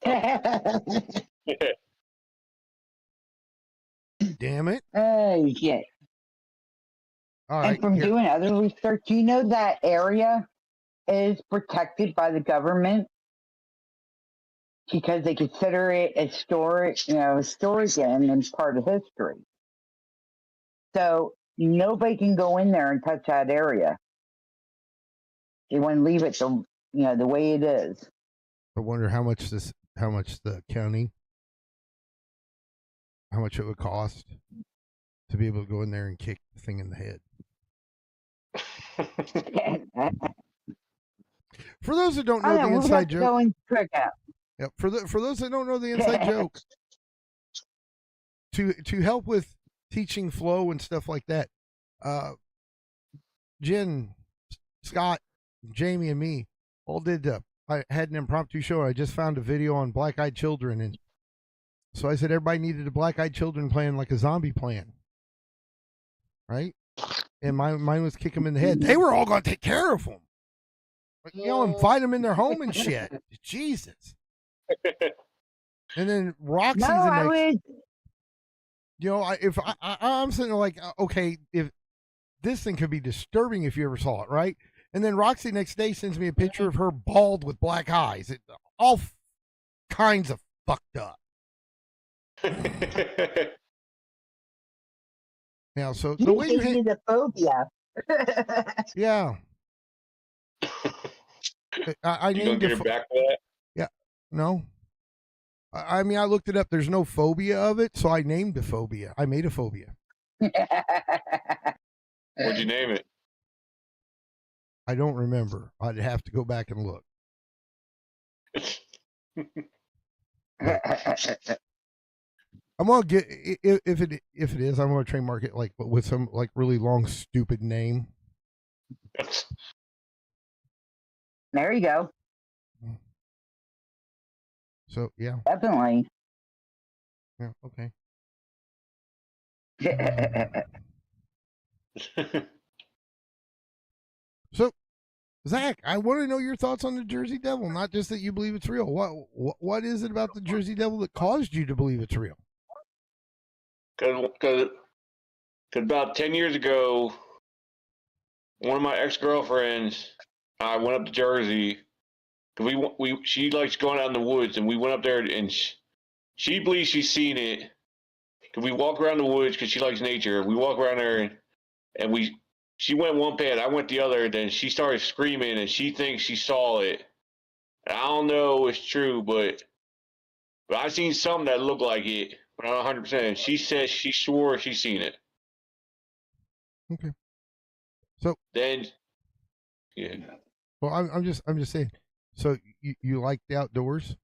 Damn it. Oh, shit. All And right. from here. doing other research, you know that area is protected by the government because they consider it a storage, historic and part of history. So nobody can go in there and touch that area. They want to leave it the way it is. I wonder how much the county, how much it would cost to be able to go in there and kick the thing in the head. For those that don't know the we'll inside have to joke, go and check out. yep, for those that don't know the inside joke, to help with teaching flow and stuff like that, Jen, Scott, Jamie, and me all did. I had an impromptu show. I just found a video on Black Eyed Children, and so I said everybody needed a Black Eyed Children plan, like a zombie plan, right? And mine was kick them in the head. They were all going to take care of them, and find them in their home and shit. Jesus. And then Roxy's No, the I next. would. I'm sitting there like, okay, if this thing could be disturbing if you ever saw it, right? And then Roxy next day sends me a picture of her bald with black eyes, all kinds of fucked up. Yeah, so the way you gave me hit, the phobia. yeah, I You gonna named get it. her back for that? No, I mean I looked it up. There's no phobia of it, so I named the phobia. I made a phobia. What'd you name it? I don't remember. I'd have to go back and look. I'm gonna get if it is, I'm gonna trademark it like with some like really long stupid name. There you go. So yeah, Definitely. okay. So Zach, I want to know your thoughts on the Jersey Devil. Not just that you believe it's real. What is it about the Jersey Devil that caused you to believe it's real? Because about 10 years ago, one of my ex-girlfriends, I went up to Jersey. She likes going out in the woods, and we went up there, and she believes she's seen it. Cause we walk around the woods because she likes nature. We walk around there, and she went one path, I went the other. Then she started screaming, and she thinks she saw it. And I don't know if it's true, but I seen something that looked like it, but not 100%. She says she swore she's seen it. Okay. So then, yeah. Well, I'm just saying. So you like the outdoors?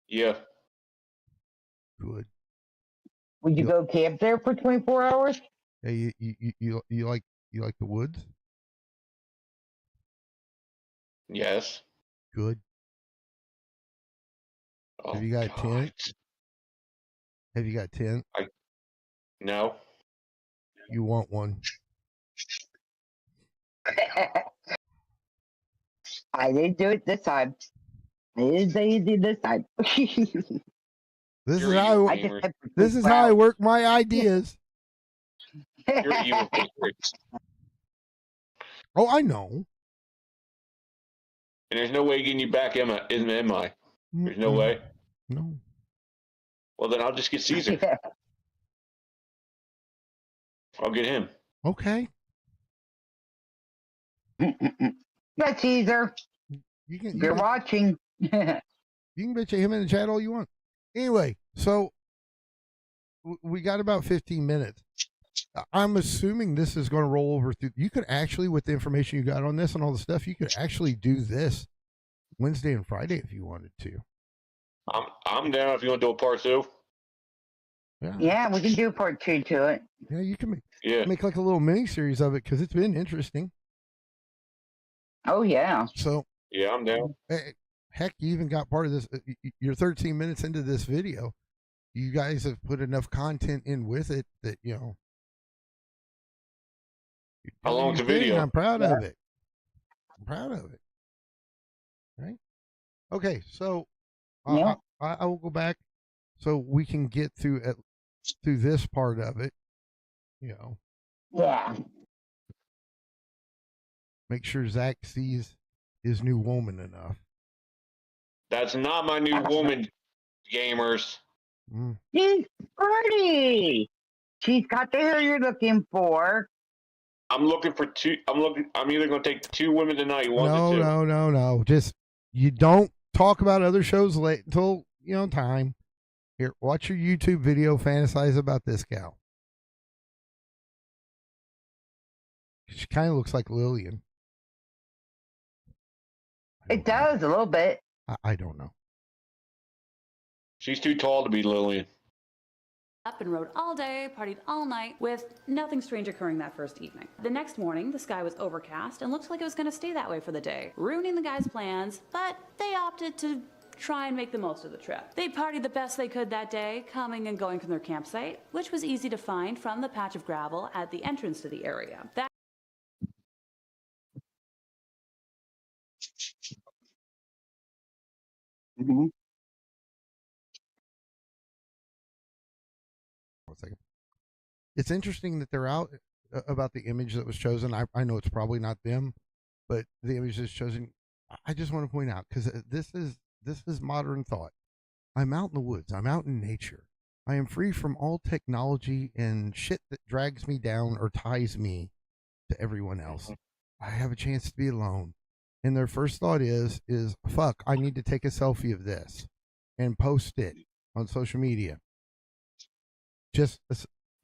Yeah. Good. Would you go camp there for 24 hours? Hey, you like the woods? Yes. Good. Oh, Have you got a tent? Have you got a tent? No. You want one? I didn't do it this time. I didn't say you did this time. This is how I just said for this is 24 how I hours. work my ideas. You're evil. Oh, I know. And there's no way getting you back, am I? There's no Mm-mm. way. No. Well, then I'll just get Caesar. Yeah. I'll get him. Okay. Yeah, Caesar, You can. you're watching. You can bitch at him in the chat all you want. Anyway, so we got about 15 minutes. I'm assuming this is going to roll over through. You could actually, with the information you got on this and all the stuff, you could actually do this Wednesday and Friday if you wanted to. I'm down if you want to do a part 2. Yeah, we can do part 2 to it. Yeah, you can Yeah. make like a little mini series of it because it's been interesting. Oh, yeah. So, Yeah, I'm down. heck, you even got part of this. You're 13 minutes into this video. You guys have put enough content in with it that, you know. How long's the your thing. video? I'm proud of it. I'm proud of it. Right? Okay, so Yeah. I will go back so we can get through this part of it. You know, Yeah. make sure Zach sees his new woman enough. That's not my new woman, gamers. Mm. She's pretty. She's got the hair you're looking for. I'm looking for 2. I'm either going to take 2 women tonight. One No, to 2. no. Just you don't talk about other shows late until time. Here, watch your YouTube video. Fantasize about this gal. She kind of looks like Lillian. It does a little bit. I don't know. She's too tall to be Lillian. Up and rode all day, partied all night, with nothing strange occurring that first evening. The next morning, the sky was overcast and looked like it was going to stay that way for the day, ruining the guys' plans, but they opted to try and make the most of the trip. They partied the best they could that day, coming and going from their campsite, which was easy to find from the patch of gravel at the entrance to the area. Mm-hmm. 1 second. It's interesting that they're out about the image that was chosen. I know it's probably not them, but the image that's chosen. I just want to point out because this is modern thought. I'm out in the woods. I'm out in nature. I am free from all technology and shit that drags me down or ties me to everyone else. I have a chance to be alone. And their first thought is fuck, I need to take a selfie of this and post it on social media. Just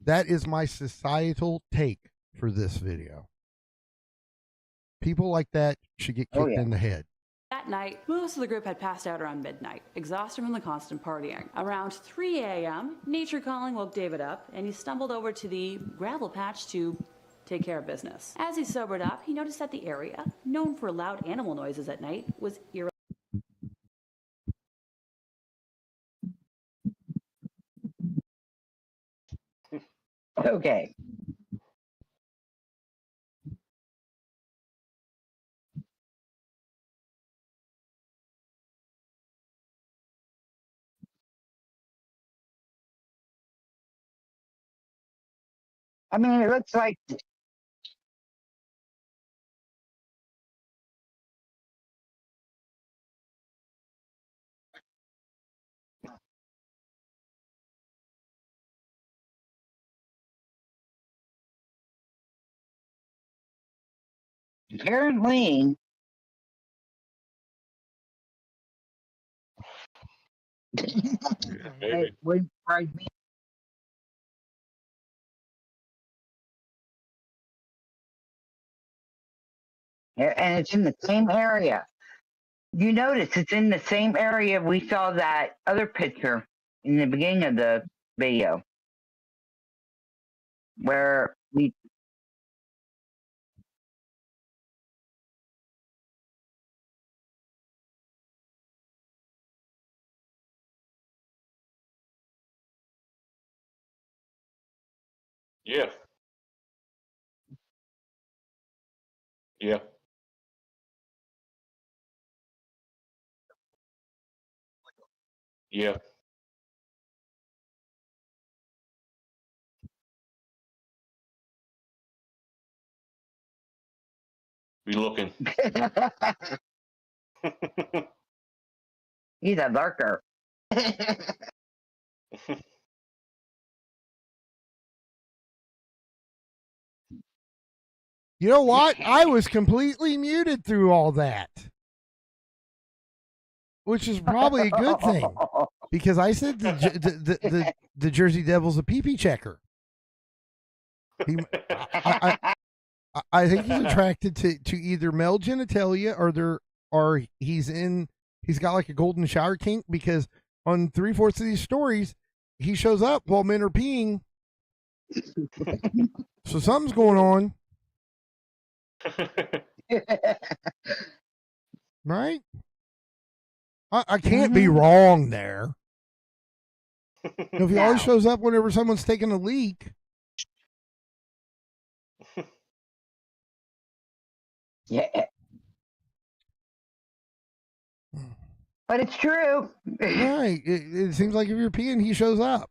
that is my societal take for this video. People like that should get kicked in the head. That night, most of the group had passed out around midnight, exhausted from the constant partying. Around 3 a.m., nature calling woke David up, and he stumbled over to the gravel patch to take care of business. As he sobered up, he noticed that the area, known for loud animal noises at night, was eerily Okay. I mean, it looks like apparently Maybe. it would surprise me. And it's in the same area. You notice it's in the same area we saw that other picture in the beginning of the video. Where we Yeah. Yeah. Yeah. Be looking. He's a lurker. You know what? I was completely muted through all that, which is probably a good thing because I said the Jersey Devil's a pee-pee checker. I think he's attracted to either male genitalia or he's got like a golden shower kink because on 3/4 of these stories he shows up while men are peeing. So something's going on. Right? I can't be wrong there. If he always shows up whenever someone's taking a leak. Yeah. But it's true. Right. It seems like if you're peeing, he shows up.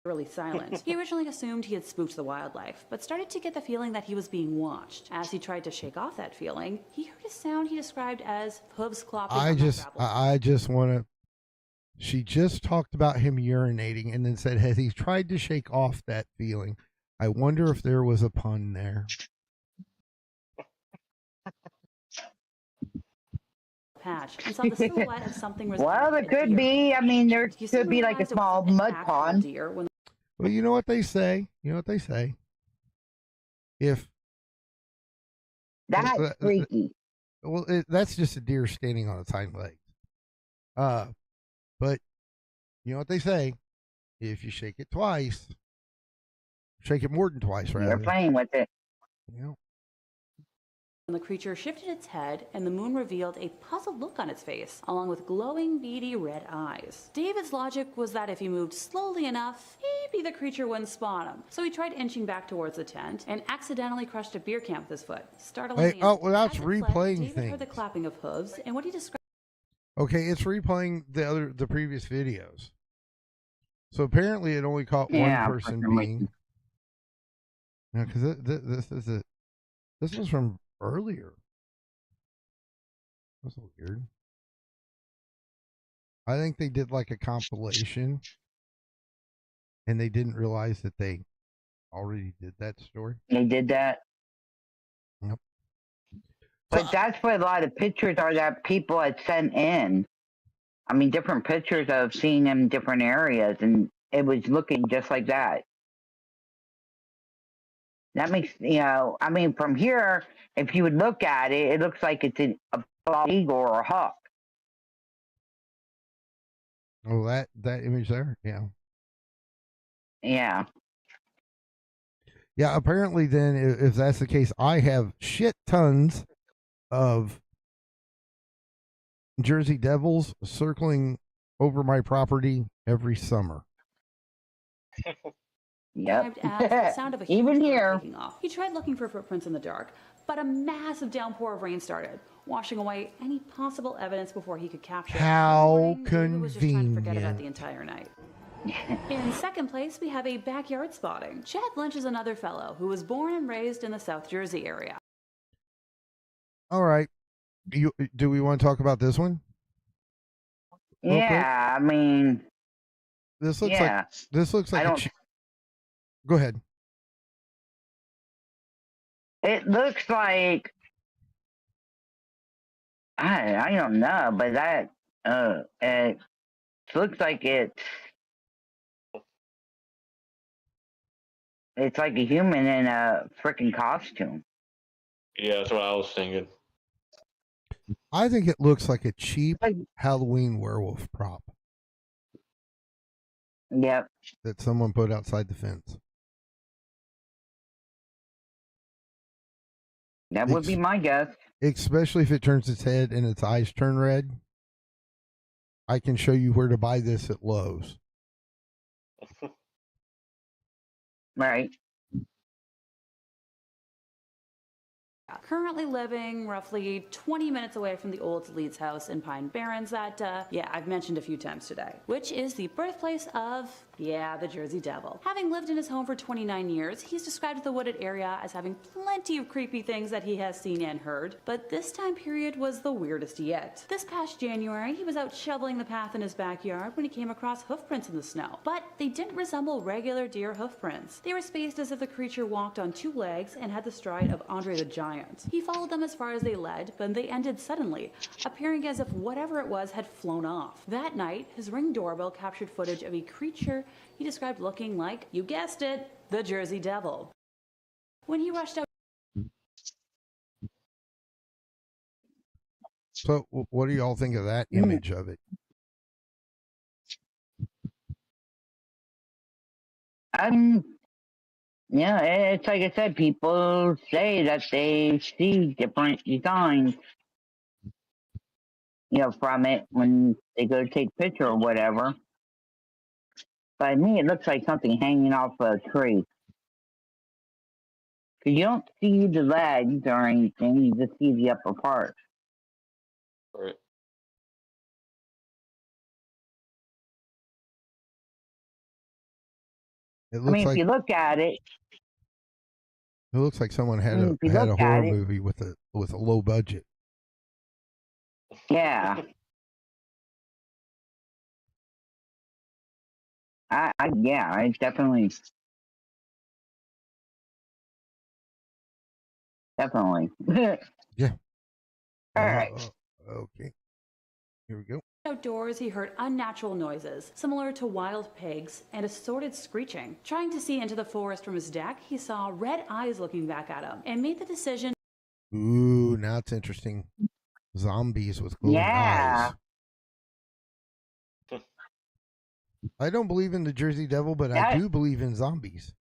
Really silent. He originally assumed he had spooked the wildlife, but started to get the feeling that he was being watched. As he tried to shake off that feeling, he heard a sound he described as hooves clopping. I just want to. She just talked about him urinating and then said, "Has he tried to shake off that feeling?" I wonder if there was a pun there. Patch and saw the silhouette of something. Well, there could be. I mean, there could be like a small mud pond. Well, you know what they say. If that's freaky. Well, that's just a deer standing on its hind legs. But you know what they say. If you shake it twice, shake it more than twice, rather. You're playing with it. You know. When the creature shifted its head and the moon revealed a puzzled look on its face, along with glowing, beady red eyes. David's logic was that if he moved slowly enough, maybe the creature wouldn't spot him. So he tried inching back towards the tent and accidentally crushed a beer can with his foot, startling that's replaying David things. heard the clapping of hooves and what he described. Okay, it's replaying the previous videos. So apparently, it only caught one person being. Yeah, because this was from earlier. That's a little weird. I think they did like a compilation and they didn't realize that they already did that story. They did that. Yep. But that's what a lot of pictures are that people had sent in. I mean, different pictures of seeing them in different areas, and it was looking just like that. That makes, I mean, from here, if you would look at it, it looks like it's a bald eagle or a hawk. Oh, that image there? Yeah. Yeah. Yeah, apparently then, if that's the case, I have shit tons of Jersey Devils circling over my property every summer. Yep. As the sound of a Even here. taking off. He tried looking for footprints in the dark, but a massive downpour of rain started, washing away any possible evidence before he could capture it. How David was just trying to forget about convenient. the entire night. In second place, we have a backyard spotting. Chad Lynch is another fellow who was born and raised in the South Jersey area. All right. Do we want to talk about this one? Yeah, I mean, This looks like a Go ahead. it looks like, I don't know, but that, it looks like it's like a human in a freaking costume. Yeah, that's what I was thinking. I think it looks like a cheap Halloween werewolf prop Yep. that someone put outside the fence. That would be my guess. Especially if it turns its head and its eyes turn red. I can show you where to buy this at Lowe's. Right. Currently living roughly 20 minutes away from the old Leeds house in Pine Barrens that, I've mentioned a few times today, which is the birthplace of, the Jersey Devil. Having lived in his home for 29 years, he's described the wooded area as having plenty of creepy things that he has seen and heard, but this time period was the weirdest yet. This past January, he was out shoveling the path in his backyard when he came across hoofprints in the snow, but they didn't resemble regular deer hoofprints. They were spaced as if the creature walked on 2 legs and had the stride of Andre the Giant. He followed them as far as they led, but they ended suddenly, appearing as if whatever it was had flown off. That night, his Ring doorbell captured footage of a creature he described looking like, you guessed it, the Jersey Devil. When he rushed out. So, what do y'all think of that image of it? Yeah, it's like I said, people say that they see different designs, from it when they go take a picture or whatever. But to me, it looks like something hanging off a tree. Because you don't see the legs or anything, you just see the upper part. Right. It looks if you look at it, it looks like someone had if you a look horror at it- movie with a low budget. yeah. I definitely. Yeah. All right. Okay. Here we go. Outdoors, he heard unnatural noises, similar to wild pigs, and assorted screeching. Trying to see into the forest from his deck, he saw red eyes looking back at him, and made the decision. Ooh, now it's interesting. Zombies with glowing Yeah. eyes. I don't believe in the Jersey Devil, but I do believe in zombies.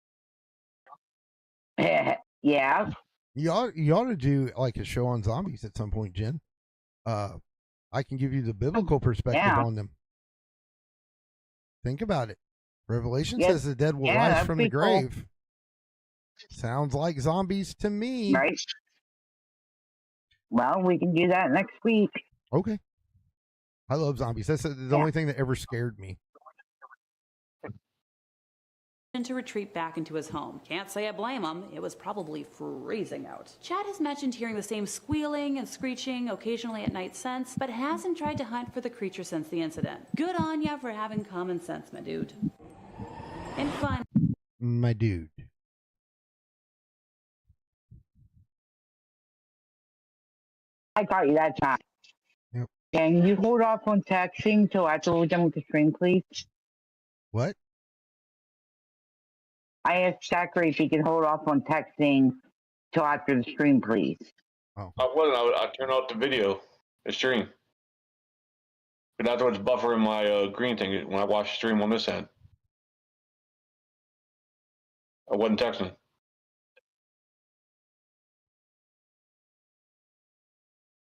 Yeah. You ought to do like a show on zombies at some point, Jen. I can give you the biblical perspective on them. Think about it. Revelation says the dead will rise from the grave. Cool. Sounds like zombies to me. Right. Well, we can do that next week. Okay. I love zombies. That's the only thing that ever scared me. To retreat back into his home. Can't say I blame him. It was probably freezing out. Chad has mentioned hearing the same squealing and screeching occasionally at night since, but hasn't tried to hunt for the creature since the incident. Good on ya for having common sense, my dude. And fun. My dude. I caught you that time. Yep. Can you hold off on texting till after we're done with the stream, please? What? I asked Zachary if he can hold off on texting till after the stream, please. Oh. I wouldn't. I'll turn off the video, the stream. But that's what's buffering my green thing when I watch the stream on this end. I wasn't texting.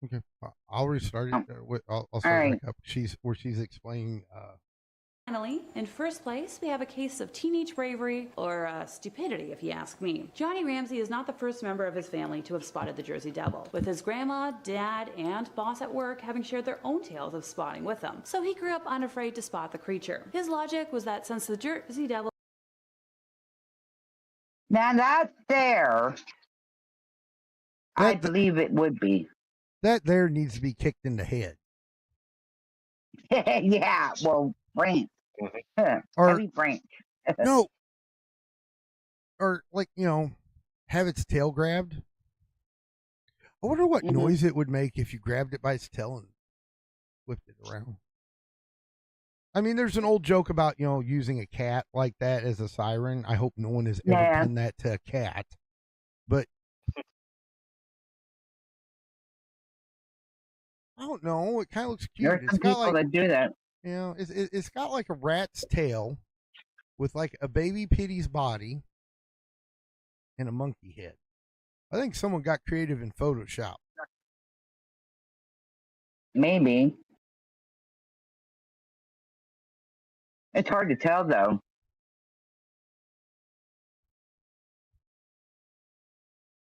Okay, I'll restart it. I'll start back up. She's explaining. Finally, in first place, we have a case of teenage bravery, or stupidity, if you ask me. Johnny Ramsey is not the first member of his family to have spotted the Jersey Devil, with his grandma, dad, and boss at work having shared their own tales of spotting with him. So he grew up unafraid to spot the creature. His logic was that since the Jersey Devil... Now that's there. I believe it would be. That there needs to be kicked in the head. Yeah, well, branch. Heavy branch. No. Or, like, have its tail grabbed. I wonder what noise it would make if you grabbed it by its tail and whipped it around. I mean, there's an old joke about, using a cat like that as a siren. I hope no one has ever done that to a cat. But I don't know. It kind of looks cute. There's some people that do that. It's got like a rat's tail with like a baby pitty's body and a monkey head. I think someone got creative in Photoshop. Maybe. It's hard to tell, though.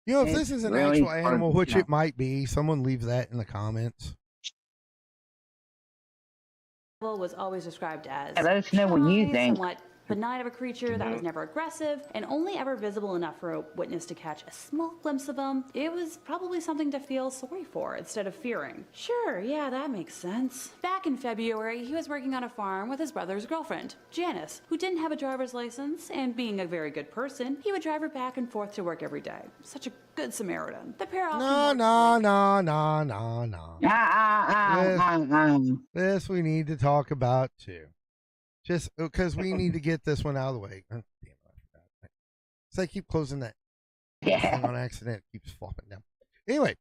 You know, if It's this is an really actual hard animal, to which tell. it might be, someone leave that in the comments. Was always described as Let us know what you shy, think. somewhat benign of a creature that was never aggressive and only ever visible enough for a witness to catch a small glimpse of him. It was probably something to feel sorry for instead of fearing. Sure, yeah, that makes sense. Back in February, he was working on a farm with his brother's girlfriend, Janice, who didn't have a driver's license, and being a very good person, he would drive her back and forth to work every day. Such a good Samaritan. The pair often No. This we need to talk about too. Just because we need to get this one out of the way. Oh, damn it, I forgot. So I keep closing that thing on accident. It keeps flopping down. Anyway,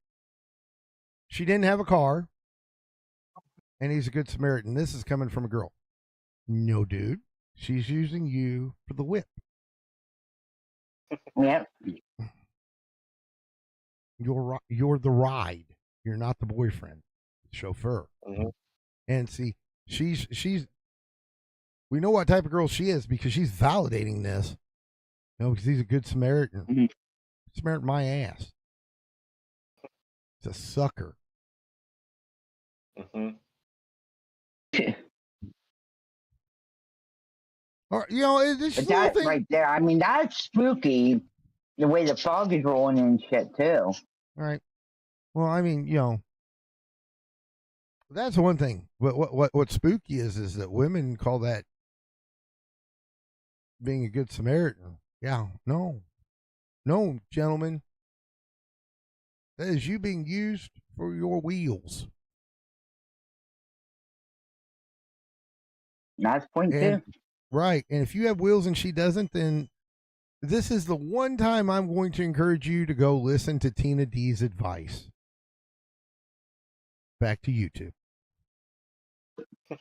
she didn't have a car, and he's a good Samaritan. This is coming from a girl. No, dude. She's using you for the whip. Yep. You're the ride. You're not the boyfriend, chauffeur. Mm-hmm. And see, she's we know what type of girl she is because she's validating this. You know, because he's a good Samaritan. Mhm. Samaritan my ass. He's a sucker. Mm-hmm. Or you know, it's But just a little that thing. right there, I mean, that's spooky. The way the fog is rolling and shit too. All right. Well, I mean, you know, that's one thing. What's spooky is that women call that being a good Samaritan. Yeah, no, gentlemen, that is you being used for your wheels. That's point And, two. right, and if you have wheels and she doesn't, then this is the one time I'm going to encourage you to go listen to Tina D's advice. Back to you two.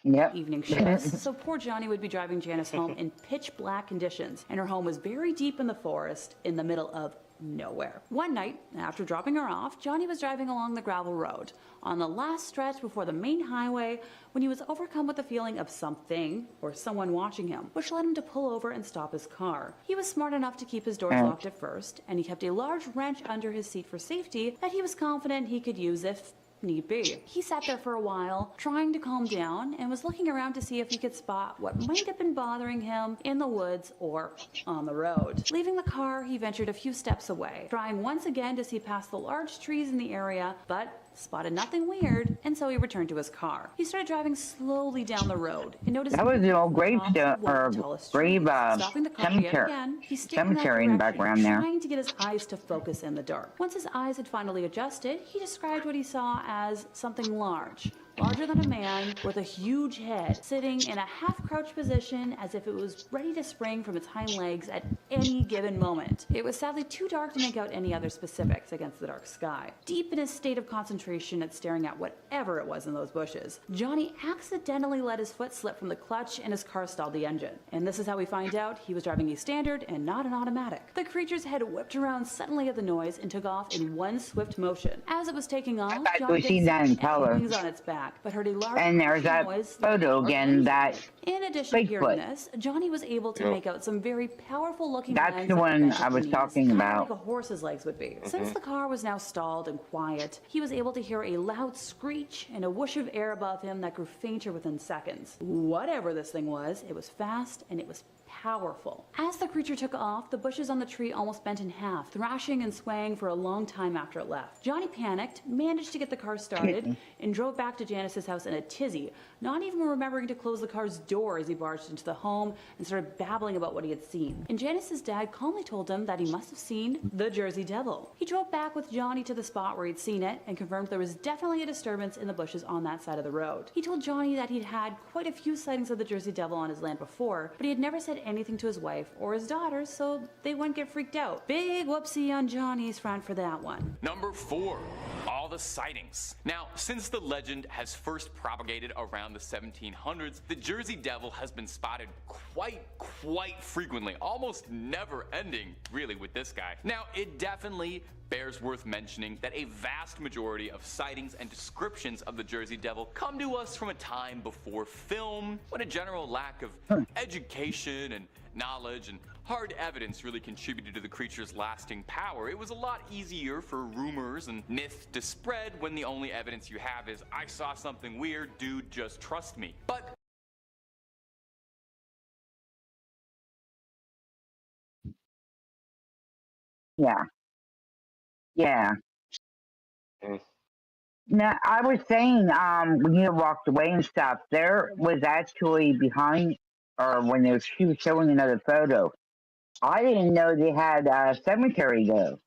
Yep. evening shifts, so poor Johnny would be driving Janice home in pitch black conditions, and her home was very deep in the forest in the middle of nowhere. One night, after dropping her off, Johnny was driving along the gravel road on the last stretch before the main highway when he was overcome with the feeling of something or someone watching him, which led him to pull over and stop his car. He was smart enough to keep his doors locked at first, and he kept a large wrench under his seat for safety that he was confident he could use if need be. He sat there for a while, trying to calm down, and was looking around to see if he could spot what might have been bothering him in the woods or on the road. Leaving the car, he ventured a few steps away, trying once again to see past the large trees in the area, but spotted nothing weird, and so he returned to his car. He started driving slowly down the road and noticed That was the old tops of gravestone one or of the tallest grave trees. Stopping the car yet again, he stared in that cemetery in the direction, background there. trying to get his eyes to focus in the dark. Once his eyes had finally adjusted, he described what he saw as something larger than a man with a huge head, sitting in a half-crouched position as if it was ready to spring from its hind legs at any given moment. It was sadly too dark to make out any other specifics against the dark sky. Deep in his state of concentration at staring at whatever it was in those bushes, Johnny accidentally let his foot slip from the clutch and his car stalled the engine. And this is how we find out he was driving a standard and not an automatic. The creature's head whipped around suddenly at the noise and took off in one swift motion. As it was taking off, thought Johnny we seen that in didn't see any color. wings on its back, but heard a large And there's that noise photo again, that in addition to hearing Bigfoot. this, Johnny was able to make out some very powerful looking That's legs the that one bent I at the was knees, talking kinda about. like a horse's legs would be. Since the car was now stalled and quiet, he was able to hear a loud screech and a whoosh of air above him that grew fainter within seconds. Whatever this thing was, it was fast and it was powerful. As the creature took off, the bushes on the tree almost bent in half, thrashing and swaying for a long time after it left. Johnny panicked, managed to get the car started, and drove back to Janice's house in a tizzy, not even remembering to close the car's door as he barged into the home and started babbling about what he had seen. And Janice's dad calmly told him that he must have seen the Jersey Devil. He drove back with Johnny to the spot where he'd seen it and confirmed there was definitely a disturbance in the bushes on that side of the road. He told Johnny that he'd had quite a few sightings of the Jersey Devil on his land before, but he had never said anything to his wife or his daughters so they wouldn't get freaked out. Big whoopsie on Johnny's front for that one. Number 4, all the sightings. Now, since the legend has first propagated around the 1700s, the Jersey Devil has been spotted quite frequently, almost never ending, really, with this guy. Now, it definitely bears worth mentioning that a vast majority of sightings and descriptions of the Jersey Devil come to us from a time before film, when a general lack of education and knowledge and hard evidence really contributed to the creature's lasting power, it was a lot easier for rumors and myths to spread when the only evidence you have is, I saw something weird, dude, just trust me. But Yeah. Yeah. Mm. Now, I was saying, when you walked away and stuff, there was actually behind, or when she was showing another photo, I didn't know they had a cemetery though.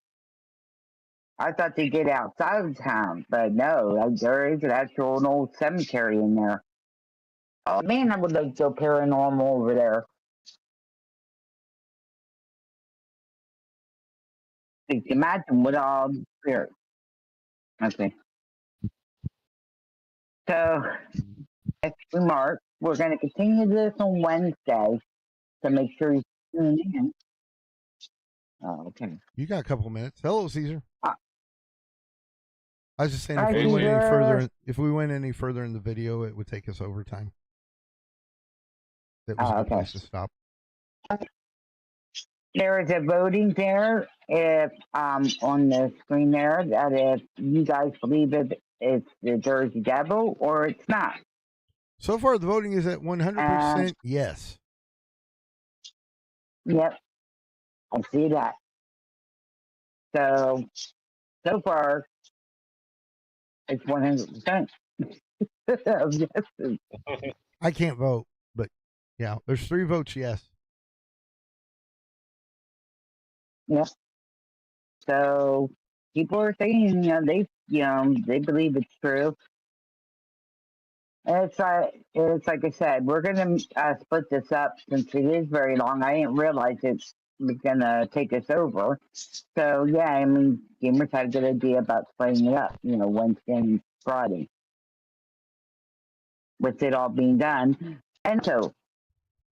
I thought they did outside of town, but no, like, there is an actual an old cemetery in there. Oh man, I would love to go paranormal over there. Like, imagine what all spirit. Okay. So, next remark, we're going to continue this on Wednesday, so make sure you tune in. Oh, okay. You got a couple minutes. Hello, Caesar. Uh, I was just saying, Hi, if we went any Caesar. further, if we went any further in the video, it would take us over time. That was a good okay. place to stop. There is a voting there, if on the screen there, that if you guys believe it's the Jersey Devil or it's not. So far, the voting is at 100% yes. Yep, I see that. So far, it's 100%. Yes. I can't vote, but yeah, there's 3 votes yes. Yep. So people are saying, they believe it's true. And it's like I said, we're gonna split this up since it is very long. I didn't realize it was gonna take us over. So yeah, I mean, gamers had a good idea about splitting it up. Wednesday and Friday, with it all being done. And so,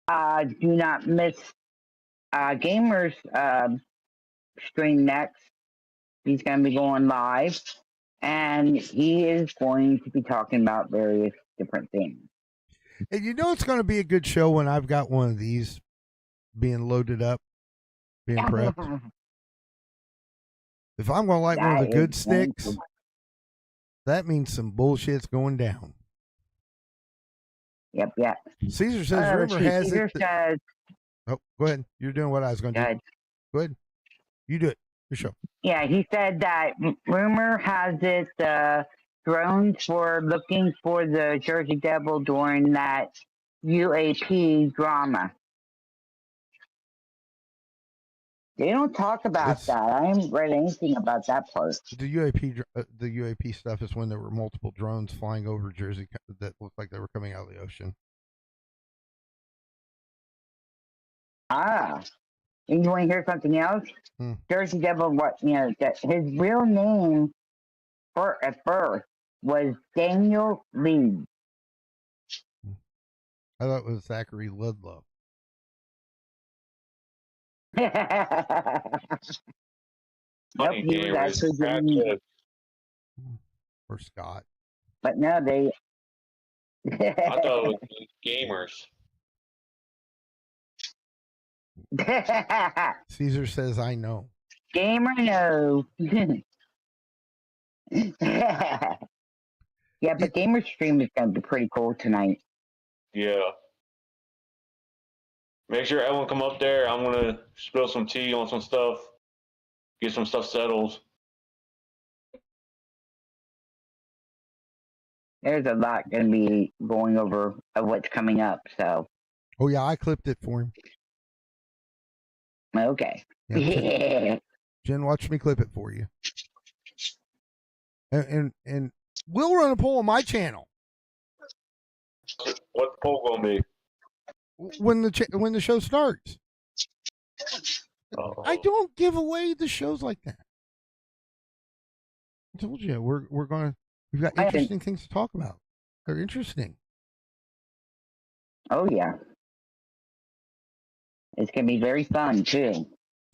do not miss gamers stream next. He's going to be going live, and he is going to be talking about various different things. And it's going to be a good show when I've got one of these being loaded up, being prepped. If I'm going to light one of the good sticks, that means some bullshit's going down. Yep. Caesar says, rumor has Caesar it. says, Oh, go ahead. You're doing what I was going to do. Go ahead. You do it. Your show. Yeah, he said that rumor has it drones were looking for the Jersey Devil during that UAP drama. They don't talk about that. I haven't read anything about that part. The UAP stuff is when there were multiple drones flying over Jersey that looked like they were coming out of the ocean. Ah. And you want to hear something else? Jersey Devil, his real name at birth was Daniel Lee. I thought it was Zachary Ludlow. Nope, he was actually or Scott. But no, they. I thought it was gamers. Caesar says, I know. Gamer, no. Yeah, but Gamer Stream is going to be pretty cool tonight. Yeah. Make sure everyone come up there. I'm going to spill some tea on some stuff. Get some stuff settled. There's a lot going to be going over of what's coming up, so. Oh, yeah, I clipped it for him. Okay. Yeah, Jen, watch me clip it for you. And we'll run a poll on my channel. What's the poll going to be? When the show starts. Uh-oh. I don't give away the shows like that. I told you we've got interesting things to talk about. They're interesting. Oh yeah. It's gonna be very fun too.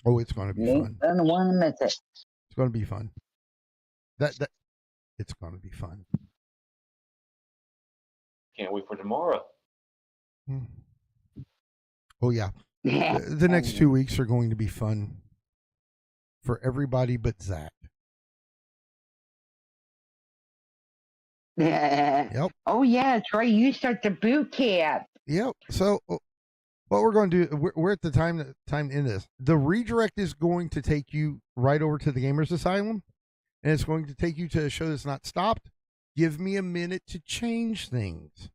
Oh, it's gonna be fun. I don't want to miss it. It's gonna be fun. That it's gonna be fun. Can't wait for tomorrow. Oh yeah. The next 2 weeks are going to be fun for everybody but Zach. Yep. Oh yeah, that's right. You start the boot camp. Yep. So what we're going to do, we're at the time in this. The redirect is going to take you right over to the Gamers Asylum, and it's going to take you to a show that's not stopped. Give me a minute to change things,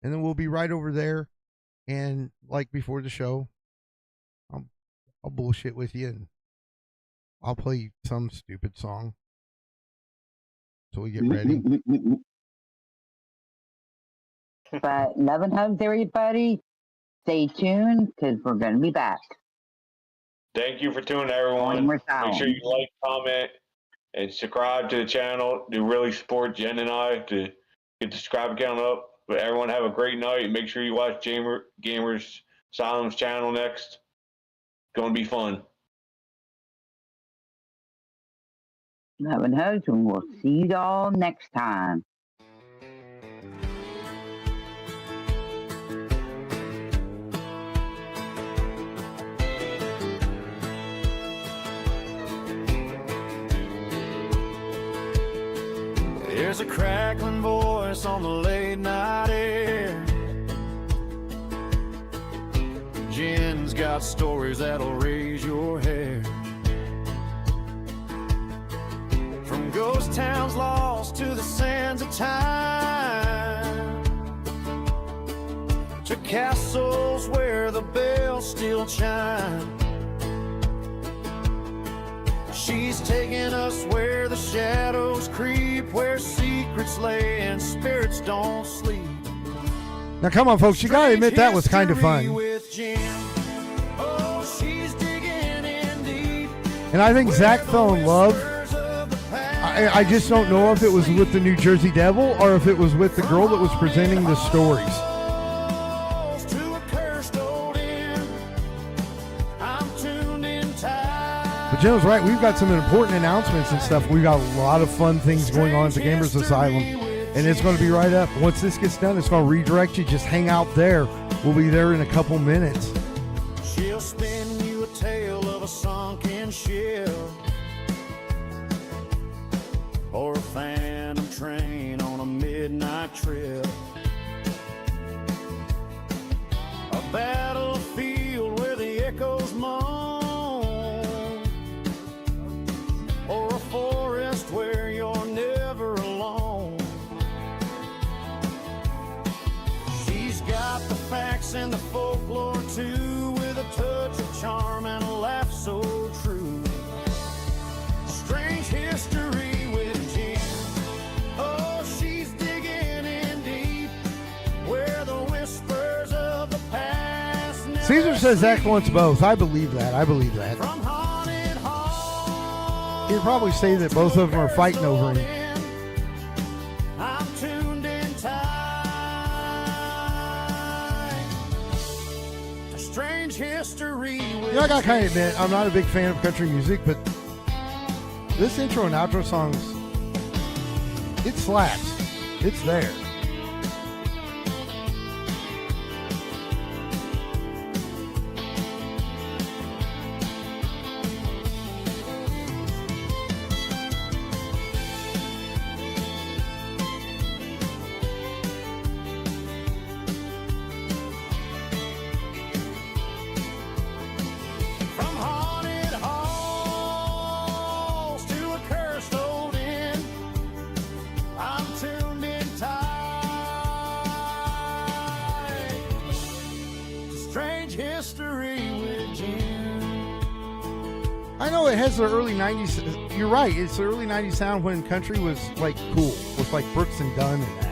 and then we'll be right over there. And like before the show, I'll bullshit with you, and I'll play some stupid song so we get ready. But love and hugs, everybody. Stay tuned because we're going to be back. Thank you for tuning in, everyone. Make sure you like, comment, and subscribe to the channel to really support Jen and I to get the subscriber count up. But everyone have a great night. Make sure you watch Gamers Asylum's channel next. It's going to be fun. Love and hugs, and we'll see you all next time. There's a crackling voice on the late night air. Jen's got stories that'll raise your hair. From ghost towns lost to the sands of time, to castles where the bells still chime. She's taking us where the shadows creep, where secrets lay and spirits don't sleep. Now, come on, folks. You got to admit that was kind of fun. And I think Zach fell in love. I just don't know if it was with the New Jersey Devil or if it was with the girl that was presenting the stories. But Jen was right. We've got some important announcements and stuff. We've got a lot of fun things going on at the Gamers Asylum. And it's going to be right up. Once this gets done, it's going to redirect you. Just hang out there. We'll be there in a couple minutes. She'll spin you a tale of a sunken ship, or a phantom train on a midnight trip. A battlefield where the echoes moan, or a forest where you're never alone. She's got the facts and the folklore too, with a touch of charm and a laugh so true. Strange history with Jen. Oh, she's digging in deep, where the whispers of the past never Caesar says Zach wants both. I believe that. from haunted halls. He'd probably say that both of them are fighting over him. I'm tuned in tight to strange history with I got to kind of admit, I'm not a big fan of country music, but this intro and outro songs, it slaps. It's there. From haunted halls to a cursed old inn, I'm tuned in tight to strange history with Jen. I know it has the early 90s. You're right. It's the early 90s sound when country was like cool, with like Brooks and Dunn and that.